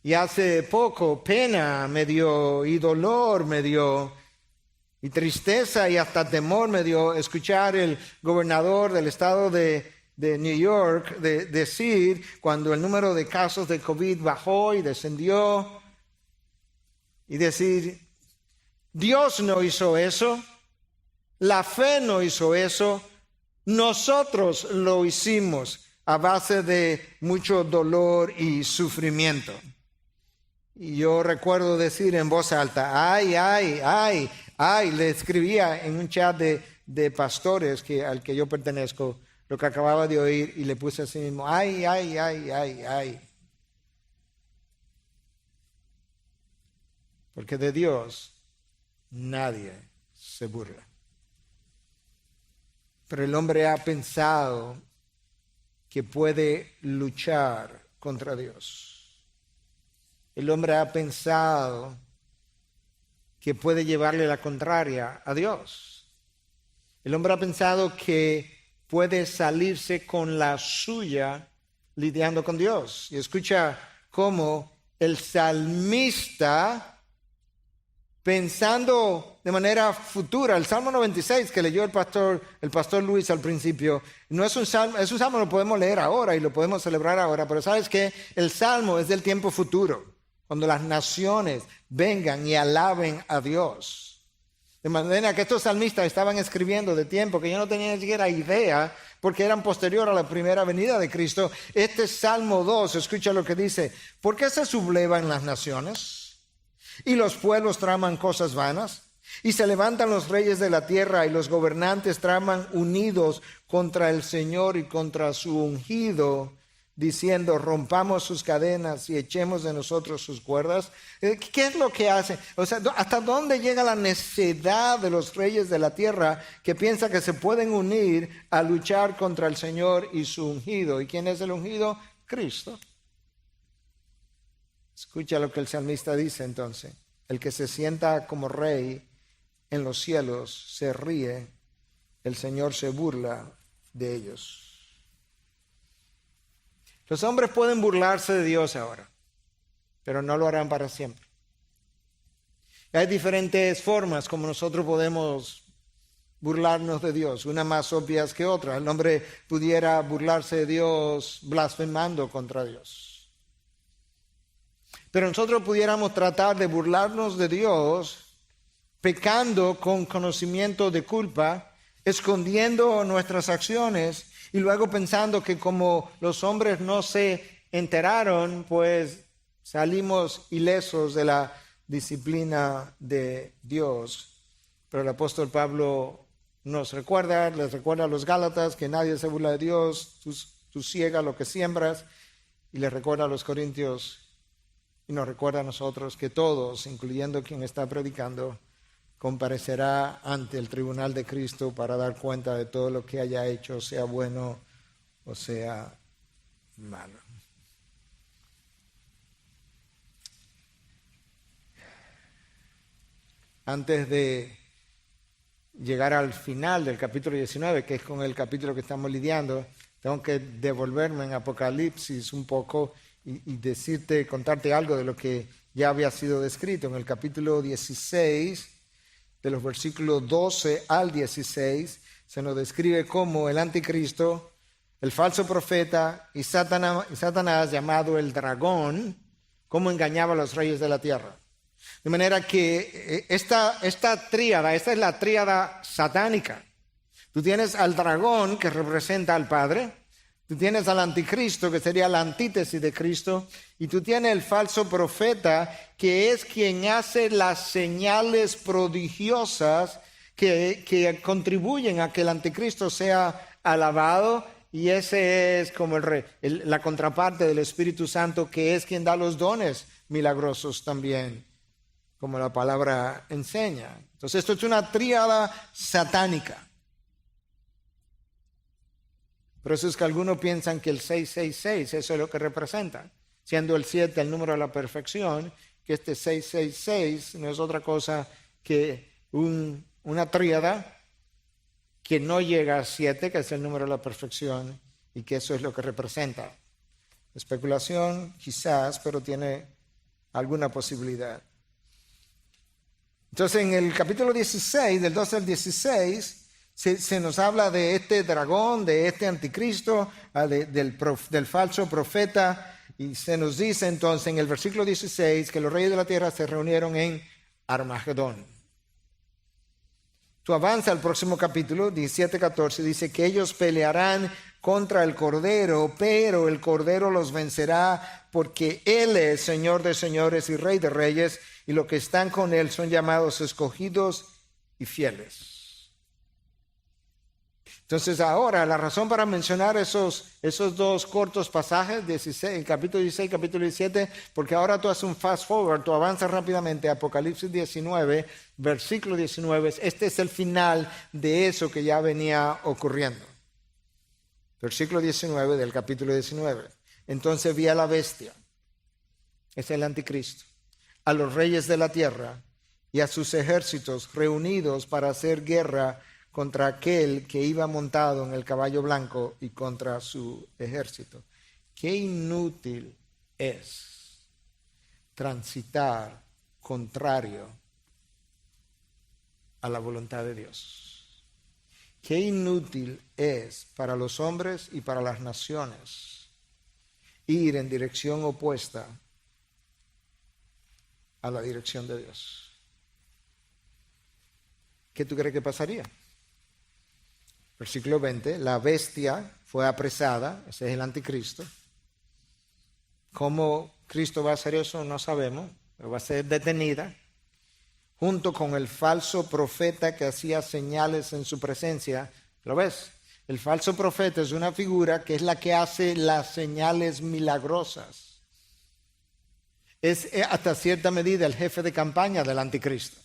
Y hace poco pena me dio, y dolor me dio, y tristeza y hasta temor me dio escuchar el gobernador del estado de New York decir, cuando el número de casos de COVID bajó y descendió, y decir, Dios no hizo eso, la fe no hizo eso, nosotros lo hicimos a base de mucho dolor y sufrimiento. Y yo recuerdo decir en voz alta, ay, le escribía en un chat de pastores al que yo pertenezco, lo que acababa de oír, y le puse así mismo, ay. Porque de Dios nadie se burla. Pero el hombre ha pensado que puede luchar contra Dios. El hombre ha pensado que puede llevarle la contraria a Dios. El hombre ha pensado que puede salirse con la suya lidiando con Dios. Y escucha cómo el salmista, pensando de manera futura, el Salmo 96 que leyó el pastor Luis al principio, no es un salmo, lo podemos leer ahora y lo podemos celebrar ahora, pero ¿sabes qué? El salmo es del tiempo futuro, cuando las naciones vengan y alaben a Dios. De manera que estos salmistas estaban escribiendo de tiempo que yo no tenía ni siquiera idea, porque eran posterior a la primera venida de Cristo. Este Salmo 2, escucha lo que dice: ¿por qué se sublevan las naciones? Y los pueblos traman cosas vanas. Y se levantan los reyes de la tierra y los gobernantes traman unidos contra el Señor y contra su ungido, diciendo, rompamos sus cadenas y echemos de nosotros sus cuerdas. ¿Qué es lo que hacen? O sea, ¿hasta dónde llega la necedad de los reyes de la tierra que piensan que se pueden unir a luchar contra el Señor y su ungido? ¿Y quién es el ungido? Cristo. Escucha lo que el salmista dice entonces. El que se sienta como rey en los cielos se ríe, el Señor se burla de ellos. Los hombres pueden burlarse de Dios ahora, pero no lo harán para siempre. Hay diferentes formas como nosotros podemos burlarnos de Dios, unas más obvias que otras. El hombre pudiera burlarse de Dios blasfemando contra Dios. Pero nosotros pudiéramos tratar de burlarnos de Dios pecando con conocimiento de culpa, escondiendo nuestras acciones y luego pensando que como los hombres no se enteraron, pues salimos ilesos de la disciplina de Dios. Pero el apóstol Pablo les recuerda a los Gálatas que nadie se burla de Dios, tú ciegas lo que siembras, y les recuerda a los Corintios y nos recuerda a nosotros que todos, incluyendo quien está predicando, comparecerá ante el tribunal de Cristo para dar cuenta de todo lo que haya hecho, sea bueno o sea malo. Antes de llegar al final del capítulo 19, que es con el capítulo que estamos lidiando, tengo que devolverme en Apocalipsis un poco y contarte algo de lo que ya había sido descrito en el capítulo 16. De los versículos 12 al 16, se nos describe cómo el anticristo, el falso profeta y Satanás llamado el dragón, cómo engañaba a los reyes de la tierra. De manera que esta tríada, esta es la tríada satánica. Tú tienes al dragón que representa al Padre, tú tienes al anticristo que sería la antítesis de Cristo, y tú tienes el falso profeta que es quien hace las señales prodigiosas que contribuyen a que el anticristo sea alabado, y ese es como la contraparte del Espíritu Santo, que es quien da los dones milagrosos también, como la palabra enseña. Entonces esto es una tríada satánica. Por eso es que algunos piensan que el 666, eso es lo que representa, siendo el 7 el número de la perfección, que este 666 no es otra cosa que una tríada que no llega a 7, que es el número de la perfección, y que eso es lo que representa. Especulación, quizás, pero tiene alguna posibilidad. Entonces, en el capítulo 16, del 12 al 16, se nos habla de este dragón, de este anticristo, del falso profeta, y se nos dice entonces en el versículo 16 que los reyes de la tierra se reunieron en Armagedón. Tú avanza al próximo capítulo, 17-14, dice que ellos pelearán contra el Cordero, pero el Cordero los vencerá porque Él es Señor de señores y Rey de reyes, y los que están con Él son llamados escogidos y fieles. Entonces ahora la razón para mencionar esos dos cortos pasajes, 16, el capítulo 16 y capítulo 17, porque ahora tú haces un fast forward, tú avanzas rápidamente a Apocalipsis 19, versículo 19, este es el final de eso que ya venía ocurriendo. Versículo 19 del capítulo 19. Entonces vi a la bestia, es el anticristo, a los reyes de la tierra y a sus ejércitos reunidos para hacer guerra contra aquel que iba montado en el caballo blanco y contra su ejército. Qué inútil es transitar contrario a la voluntad de Dios. Qué inútil es para los hombres y para las naciones ir en dirección opuesta a la dirección de Dios. ¿Qué tú crees que pasaría? Versículo 20, la bestia fue apresada, ese es el anticristo. ¿Cómo Cristo va a hacer eso? No sabemos, pero va a ser detenida, junto con el falso profeta que hacía señales en su presencia. ¿Lo ves? El falso profeta es una figura que es la que hace las señales milagrosas. Es hasta cierta medida el jefe de campaña del anticristo,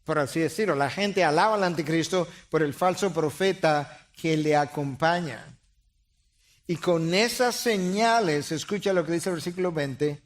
por así decirlo. La gente alaba al anticristo por el falso profeta que le acompaña. Y con esas señales, escucha lo que dice el versículo 20,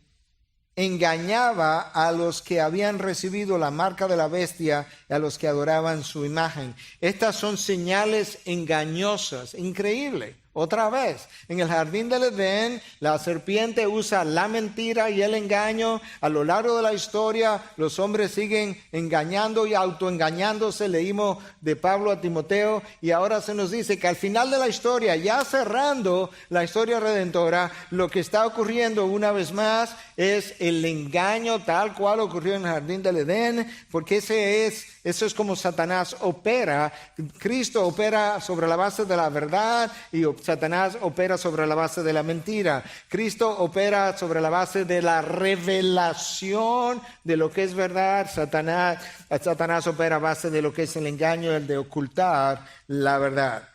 engañaba a los que habían recibido la marca de la bestia y a los que adoraban su imagen. Estas son señales engañosas, increíble. Otra vez, en el jardín del Edén, la serpiente usa la mentira y el engaño. A lo largo de la historia, los hombres siguen engañando y autoengañándose. Leímos de Pablo a Timoteo y ahora se nos dice que al final de la historia, ya cerrando la historia redentora, lo que está ocurriendo una vez más es el engaño tal cual ocurrió en el jardín del Edén, porque eso es como Satanás opera. Cristo opera sobre la base de la verdad y Satanás opera sobre la base de la mentira. Cristo opera sobre la base de la revelación de lo que es verdad. Satanás opera a base de lo que es el engaño, el de ocultar la verdad.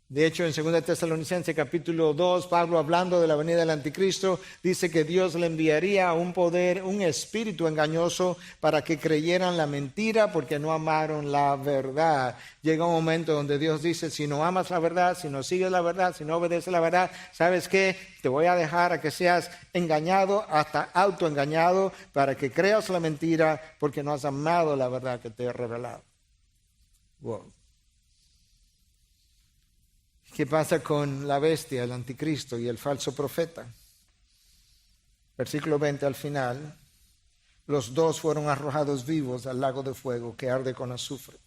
De hecho, en 2 Tesalonicenses capítulo 2, Pablo, hablando de la venida del anticristo, dice que Dios le enviaría un espíritu engañoso para que creyeran la mentira porque no amaron la verdad. Llega un momento donde Dios dice, si no amas la verdad, si no sigues la verdad, si no obedeces la verdad, ¿sabes qué? Te voy a dejar a que seas engañado, hasta autoengañado, para que creas la mentira porque no has amado la verdad que te he revelado. Wow. ¿Qué pasa con la bestia, el anticristo y el falso profeta? Versículo 20 al final. Los dos fueron arrojados vivos al lago de fuego que arde con azufre.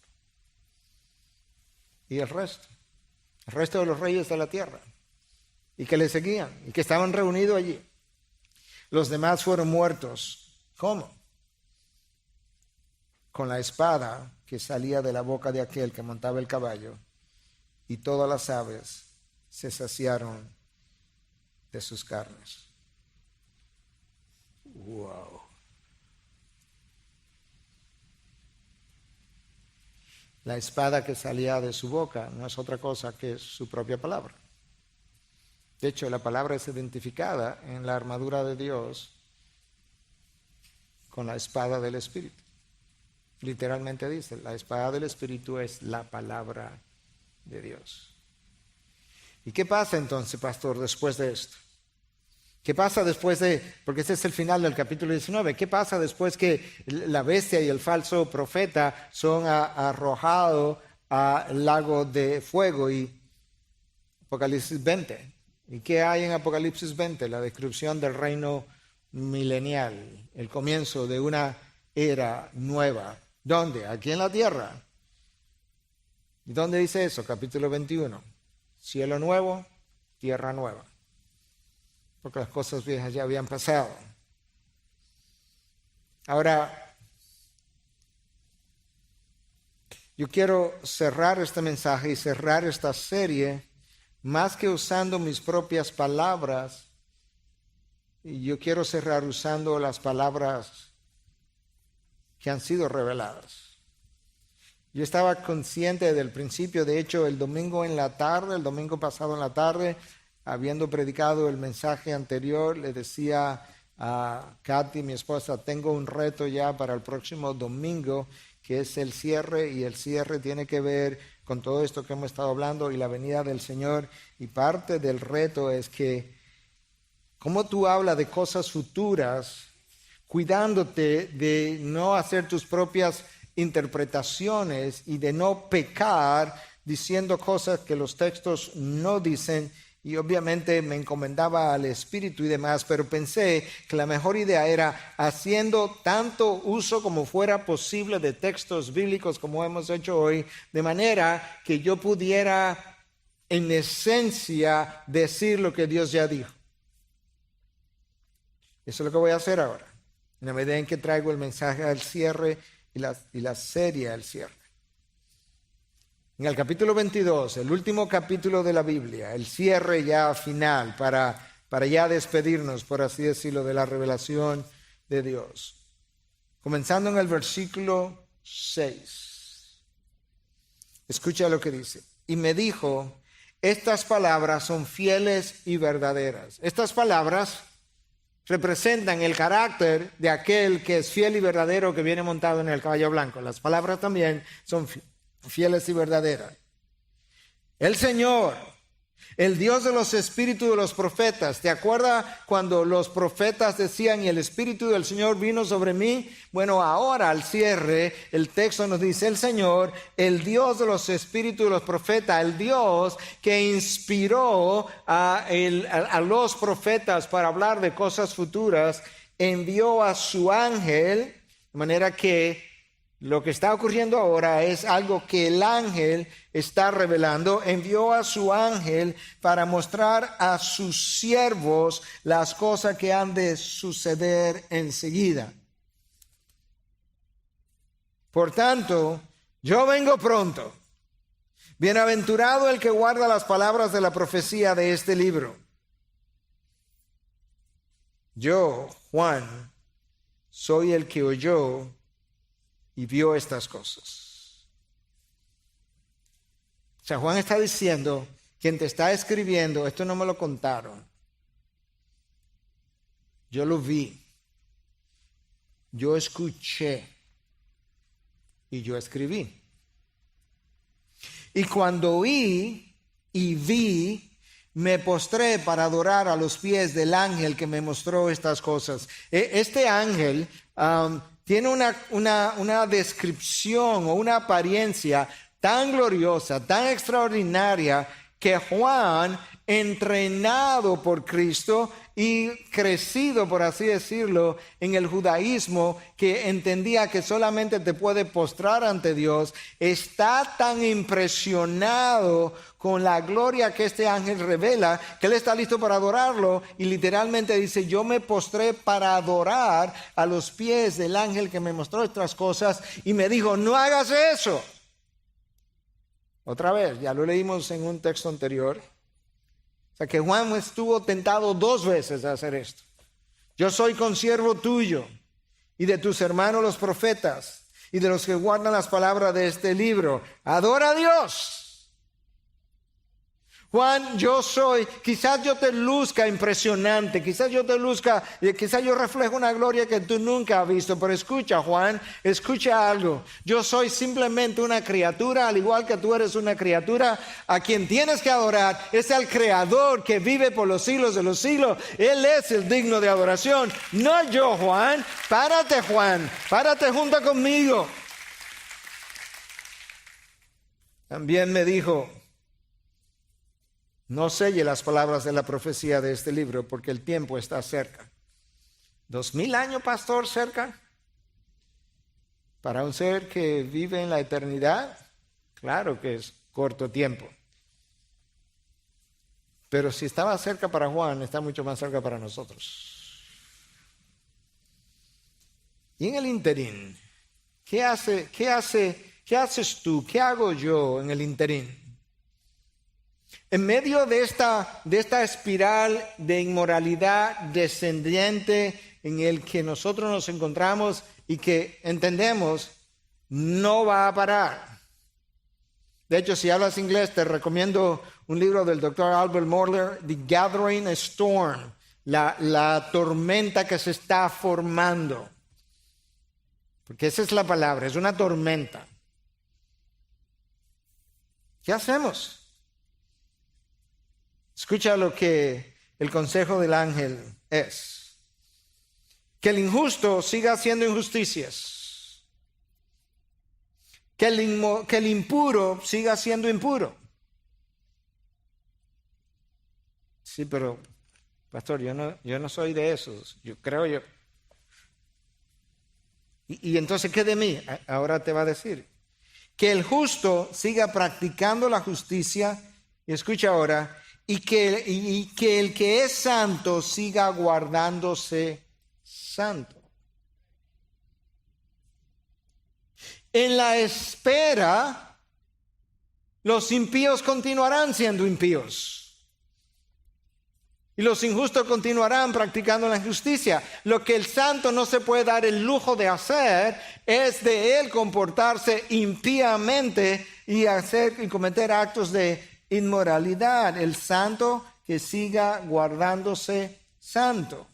Y el resto de los reyes de la tierra, y que le seguían, y que estaban reunidos allí. Los demás fueron muertos. ¿Cómo? Con la espada que salía de la boca de aquel que montaba el caballo. Y todas las aves se saciaron de sus carnes. Wow. La espada que salía de su boca no es otra cosa que su propia palabra. De hecho, la palabra es identificada en la armadura de Dios con la espada del Espíritu. Literalmente dice, la espada del Espíritu es la palabra de Dios. ¿Y qué pasa entonces, pastor, después de esto? ¿Qué pasa después porque ese es el final del capítulo 19, qué pasa después que la bestia y el falso profeta son arrojados al lago de fuego? Y Apocalipsis 20. ¿Y qué hay en Apocalipsis 20? La descripción del reino milenial, el comienzo de una era nueva. ¿Dónde? Aquí en la tierra. ¿Y dónde dice eso? Capítulo 21. Cielo nuevo, tierra nueva. Porque las cosas viejas ya habían pasado. Ahora, yo quiero cerrar este mensaje y cerrar esta serie, más que usando mis propias palabras, y yo quiero cerrar usando las palabras que han sido reveladas. Yo estaba consciente desde el principio, de hecho, el domingo pasado en la tarde, habiendo predicado el mensaje anterior, le decía a Katy, mi esposa, tengo un reto ya para el próximo domingo, que es el cierre, y el cierre tiene que ver con todo esto que hemos estado hablando y la venida del Señor. Y parte del reto es que, como tú hablas de cosas futuras, cuidándote de no hacer tus propias interpretaciones y de no pecar diciendo cosas que los textos no dicen. Y obviamente me encomendaba al Espíritu y demás, pero pensé que la mejor idea era haciendo tanto uso como fuera posible de textos bíblicos como hemos hecho hoy, de manera que yo pudiera en esencia decir lo que Dios ya dijo. Eso es lo que voy a hacer ahora, en la medida en que traigo el mensaje al cierre y la serie al cierre. En el capítulo 22, el último capítulo de la Biblia, el cierre ya final para ya despedirnos, por así decirlo, de la revelación de Dios. Comenzando en el versículo 6. Escucha lo que dice. Y me dijo, estas palabras son fieles y verdaderas. Estas palabras representan el carácter de aquel que es fiel y verdadero, que viene montado en el caballo blanco. Las palabras también son fieles y verdaderas. El Señor, el Dios de los espíritus de los profetas. ¿Te acuerdas cuando los profetas decían, y el Espíritu del Señor vino sobre mí? Bueno, ahora al cierre, el texto nos dice, el Señor, el Dios de los espíritus de los profetas, el Dios que inspiró a los profetas para hablar de cosas futuras, envió a su ángel, de manera que lo que está ocurriendo ahora es algo que el ángel está revelando. Envió a su ángel para mostrar a sus siervos las cosas que han de suceder enseguida. Por tanto, yo vengo pronto. Bienaventurado el que guarda las palabras de la profecía de este libro. Yo, Juan, soy el que oyó y vio estas cosas. O sea, Juan está diciendo, quien te está escribiendo, esto no me lo contaron. Yo lo vi. Yo escuché. Y yo escribí. Y cuando oí y vi, me postré para adorar a los pies del ángel que me mostró estas cosas. Este ángel tiene una descripción o una apariencia tan gloriosa, tan extraordinaria, que Juan, entrenado por Cristo y crecido, por así decirlo, en el judaísmo, que entendía que solamente te puede postrar ante Dios, está tan impresionado con la gloria que este ángel revela, que él está listo para adorarlo, y literalmente dice, yo me postré para adorar a los pies del ángel que me mostró estas cosas, y me dijo, no hagas eso. Otra vez, ya lo leímos en un texto anterior. O sea que Juan estuvo tentado 2 veces a hacer esto. Yo soy consiervo tuyo y de tus hermanos los profetas y de los que guardan las palabras de este libro. Adora a Dios. Juan, yo soy, quizás yo te luzca impresionante, quizás yo reflejo una gloria que tú nunca has visto, pero escucha, Juan, escucha algo. Yo soy simplemente una criatura, al igual que tú eres una criatura, a quien tienes que adorar es al Creador que vive por los siglos de los siglos. Él es el digno de adoración, no yo, Juan. Párate, Juan, párate junto conmigo. También me dijo, no selle las palabras de la profecía de este libro porque el tiempo está cerca. 2000 años, pastor, cerca. Para un ser que vive en la eternidad, claro que es corto tiempo. Pero si estaba cerca para Juan, está mucho más cerca para nosotros. Y en el interín, ¿qué haces tú? ¿Qué hago yo en el interín? En medio de esta espiral de inmoralidad descendiente en el que nosotros nos encontramos y que entendemos no va a parar. De hecho, si hablas inglés, te recomiendo un libro del doctor Albert Mohler, The Gathering Storm, la tormenta que se está formando. Porque esa es la palabra, es una tormenta. ¿Qué hacemos? Escucha lo que el consejo del ángel es. Que el injusto siga haciendo injusticias. Que el impuro siga siendo impuro. Sí, pero, pastor, yo no soy de esos. Y entonces, ¿qué de mí? Ahora te va a decir. Que el justo siga practicando la justicia. Y escucha ahora. Y que el que es santo siga guardándose santo. En la espera, los impíos continuarán siendo impíos. Y los injustos continuarán practicando la injusticia. Lo que el santo no se puede dar el lujo de hacer es de él comportarse impíamente y cometer actos de inmoralidad. El santo que siga guardándose santo.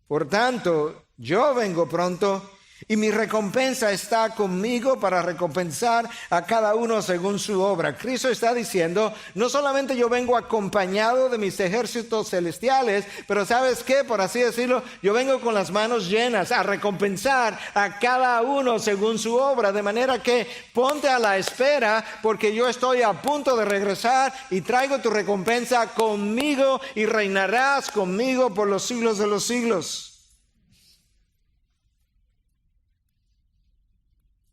Por tanto, yo vengo pronto y mi recompensa está conmigo para recompensar a cada uno según su obra. Cristo está diciendo, no solamente yo vengo acompañado de mis ejércitos celestiales, pero ¿sabes qué? Por así decirlo, yo vengo con las manos llenas a recompensar a cada uno según su obra. De manera que ponte a la espera porque yo estoy a punto de regresar y traigo tu recompensa conmigo y reinarás conmigo por los siglos de los siglos.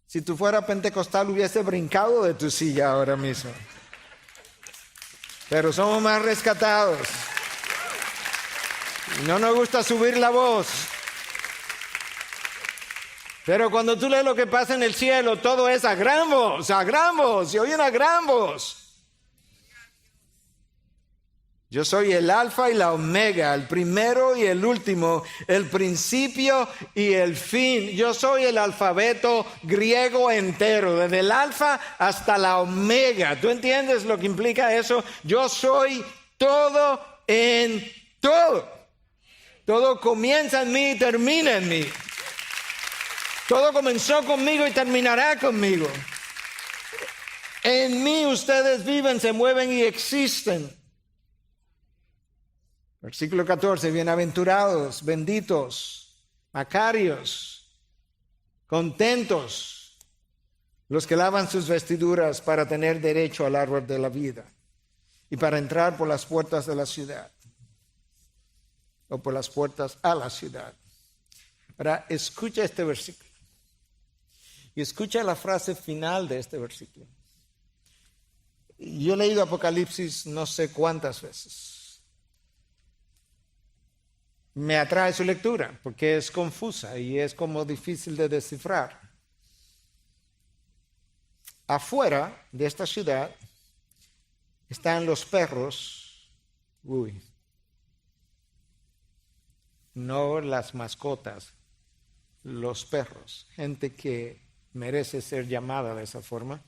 Si tú fueras pentecostal, hubiese brincado de tu silla ahora mismo. Pero somos más rescatados. Y no nos gusta subir la voz. Pero cuando tú lees lo que pasa en el cielo, todo es a gran voz, y oyen a gran voz. Yo soy el alfa y la omega, el primero y el último, el principio y el fin. Yo soy el alfabeto griego entero, desde el alfa hasta la omega. ¿Tú entiendes lo que implica eso? Yo soy todo en todo. Todo comienza en mí y termina en mí. Todo comenzó conmigo y terminará conmigo. En mí ustedes viven, se mueven y existen. Versículo 14, bienaventurados, benditos, macarios, contentos, los que lavan sus vestiduras para tener derecho al árbol de la vida y para entrar por las puertas de la ciudad o por las puertas a la ciudad. Ahora, escucha este versículo y escucha la frase final de este versículo. Yo he leído Apocalipsis no sé cuántas veces. Me atrae su lectura porque es confusa y es como difícil de descifrar. Afuera de esta ciudad están los perros, no las mascotas, los perros, gente que merece ser llamada de esa forma,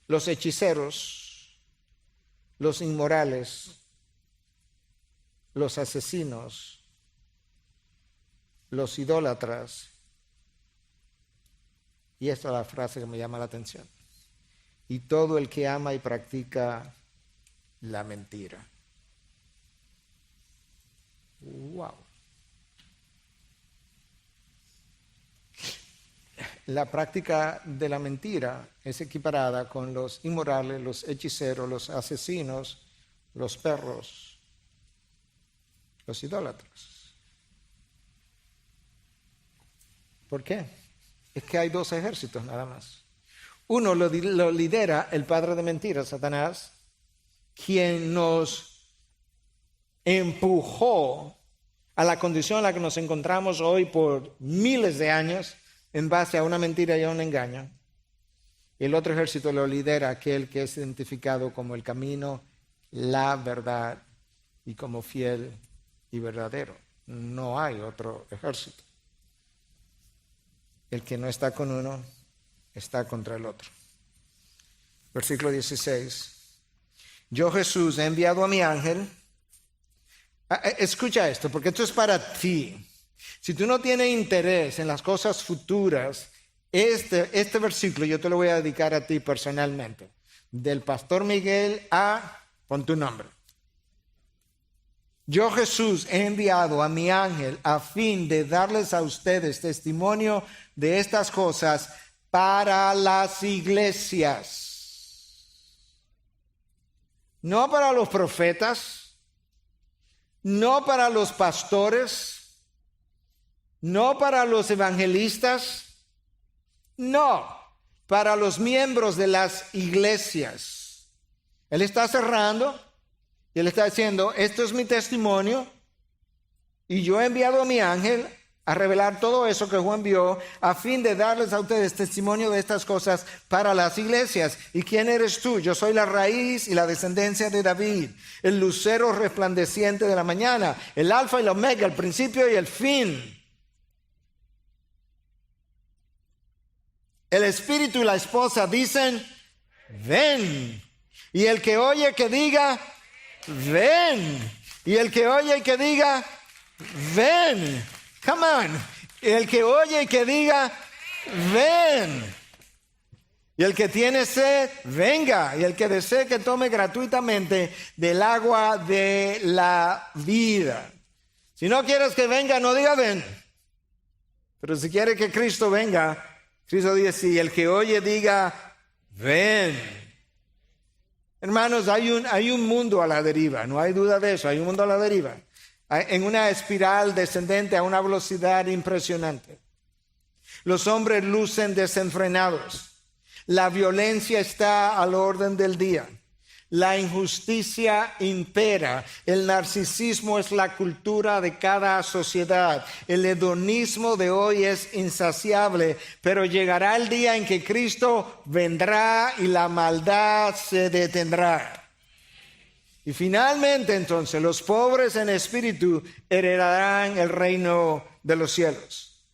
los hechiceros, los inmorales, los asesinos, los idólatras. Y esta es la frase que me llama la atención. Y todo el que ama y practica la mentira. Wow. La práctica de la mentira es equiparada con los inmorales, los hechiceros, los asesinos, los perros, los idólatras. ¿Por qué? Es que hay dos ejércitos nada más. Uno lo lidera el padre de mentiras, Satanás, quien nos empujó a la condición en la que nos encontramos hoy por miles de años en base a una mentira y a un engaño. Y el otro ejército lo lidera aquel que es identificado como el camino, la verdad y como fiel y verdadero. No hay otro ejército. El que no está con uno está contra el otro. Versículo 16. Yo, Jesús, he enviado a mi ángel. Escucha esto, porque esto es para ti. Si tú no tienes interés en las cosas futuras, este versículo yo te lo voy a dedicar a ti personalmente. Del pastor Miguel a, pon tu nombre. Yo, Jesús, he enviado a mi ángel a fin de darles a ustedes testimonio de estas cosas para las iglesias. No para los profetas, no para los pastores, no para los evangelistas, no, para los miembros de las iglesias. Él está cerrando y él está diciendo, esto es mi testimonio y yo he enviado a mi ángel a revelar todo eso que Juan vio a fin de darles a ustedes testimonio de estas cosas para las iglesias. ¿Y quién eres tú? Yo soy la raíz y la descendencia de David, el lucero resplandeciente de la mañana, el alfa y el omega, el principio y el fin. El espíritu y la esposa dicen, ven. Y el que oye que diga, ven. Y el que oye y que diga, ven. Come on. Y el que oye y que diga, ven. Y el que tiene sed, venga. Y el que desee que tome gratuitamente del agua de la vida. Si no quieres que venga, no diga ven. Pero si quiere que Cristo venga, Cristo dice, si el que oye diga, ven. Hermanos, hay un mundo a la deriva, no hay duda de eso, hay un mundo a la deriva. En una espiral descendente a una velocidad impresionante. Los hombres lucen desenfrenados. La violencia está al orden del día. La injusticia impera. El narcisismo es la cultura de cada sociedad. El hedonismo de hoy es insaciable, pero llegará el día en que Cristo vendrá y la maldad se detendrá. Y finalmente, entonces, los pobres en espíritu heredarán el reino de los cielos.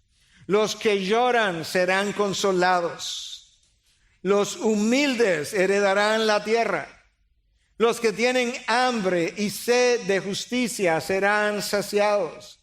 Los que lloran serán consolados. Los humildes heredarán la tierra. Los que tienen hambre y sed de justicia serán saciados.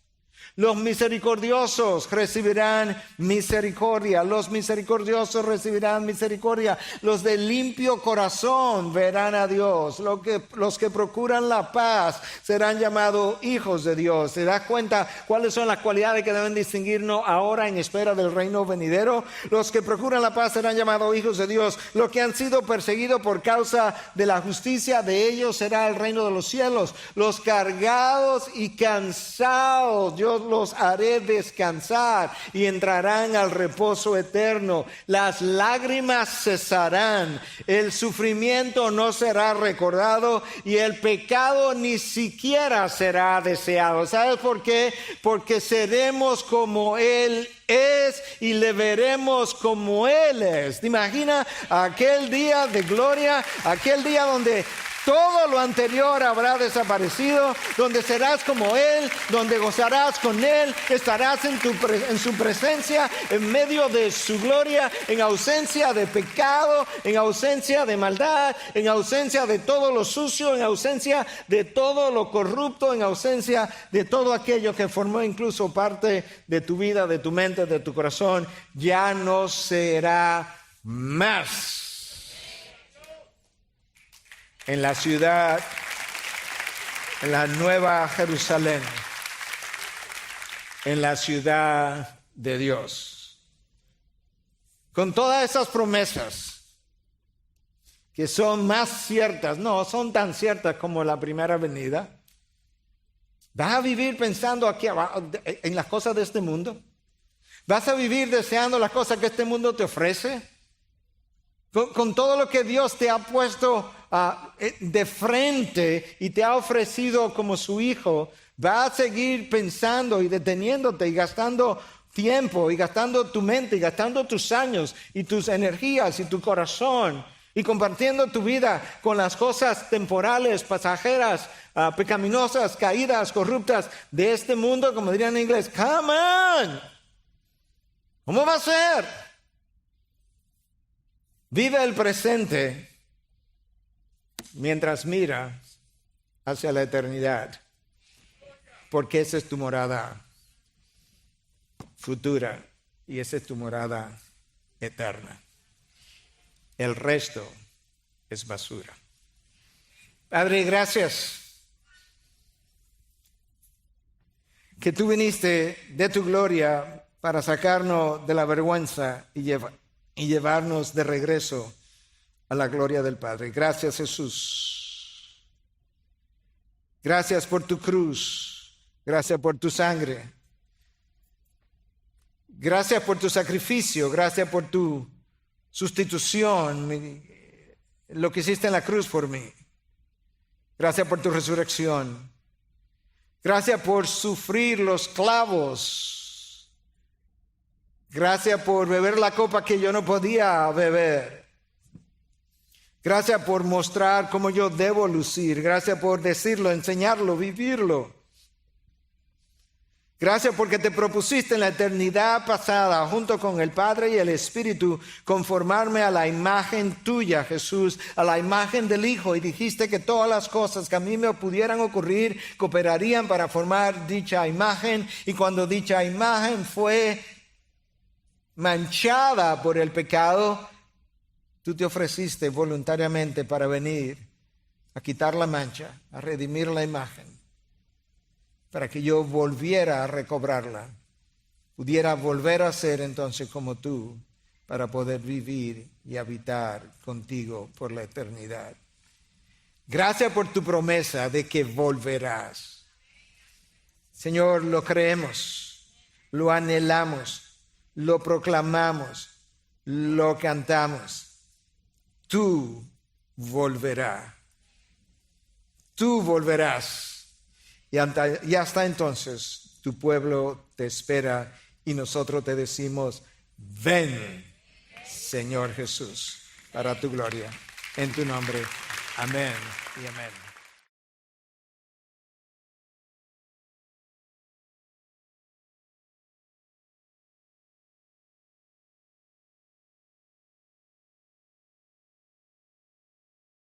Los misericordiosos recibirán misericordia. Los misericordiosos recibirán misericordia. Los de limpio corazón verán a Dios. Los que procuran la paz serán llamados hijos de Dios. ¿Te das cuenta cuáles son las cualidades que deben distinguirnos ahora en espera del reino venidero? Los que procuran la paz serán llamados hijos de Dios. Los que han sido perseguidos por causa de la justicia, de ellos será el reino de los cielos. Los cargados y cansados, yo los haré descansar y entrarán al reposo eterno. Las lágrimas cesarán, el sufrimiento no será recordado y el pecado ni siquiera será deseado. ¿Sabes por qué? Porque seremos como Él es y le veremos como Él es. ¿Te imaginas aquel día de gloria, aquel día donde Todo lo anterior habrá desaparecido, donde serás como Él, donde gozarás con Él, estarás en su presencia, en medio de su gloria, en ausencia de pecado, en ausencia de maldad, en ausencia de todo lo sucio, en ausencia de todo lo corrupto, en ausencia de todo aquello que formó incluso parte de tu vida, de tu mente, de tu corazón. Ya no será más. En la ciudad, en la nueva Jerusalén, en la ciudad de Dios. Con todas esas promesas que son más ciertas, no son tan ciertas como la primera venida. ¿Vas a vivir pensando aquí abajo en las cosas de este mundo? ¿Vas a vivir deseando las cosas que este mundo te ofrece? Con todo lo que Dios te ha puesto de frente y te ha ofrecido como su hijo, ¿vas a seguir pensando y deteniéndote y gastando tiempo y gastando tu mente y gastando tus años y tus energías y tu corazón y compartiendo tu vida con las cosas temporales, pasajeras, pecaminosas, caídas, corruptas de este mundo, como dirían en inglés? Come on. ¿Cómo va a ser? Vive el presente mientras mira hacia la eternidad, porque esa es tu morada futura y esa es tu morada eterna. El resto es basura. Padre, gracias que tú viniste de tu gloria para sacarnos de la vergüenza y llevarnos de regreso a la gloria del Padre. Gracias, Jesús. Gracias por tu cruz. Gracias por tu sangre. Gracias por tu sacrificio. Gracias por tu sustitución, lo que hiciste en la cruz por mí. Gracias por tu resurrección. Gracias por sufrir los clavos. Gracias por beber la copa que yo no podía beber. Gracias por mostrar cómo yo debo lucir. Gracias por decirlo, enseñarlo, vivirlo. Gracias porque te propusiste en la eternidad pasada, junto con el Padre y el Espíritu, conformarme a la imagen tuya, Jesús, a la imagen del Hijo. Y dijiste que todas las cosas que a mí me pudieran ocurrir cooperarían para formar dicha imagen. Y cuando dicha imagen fue manchada por el pecado, tú te ofreciste voluntariamente para venir a quitar la mancha, a redimir la imagen, para que yo volviera a recobrarla, pudiera volver a ser entonces como tú, para poder vivir y habitar contigo por la eternidad. Gracias por tu promesa de que volverás. Señor, lo creemos, lo anhelamos, lo proclamamos, lo cantamos. Tú volverás. Tú volverás. Y hasta entonces tu pueblo te espera y nosotros te decimos, ven, Señor Jesús, para tu gloria. En tu nombre, amén y amén.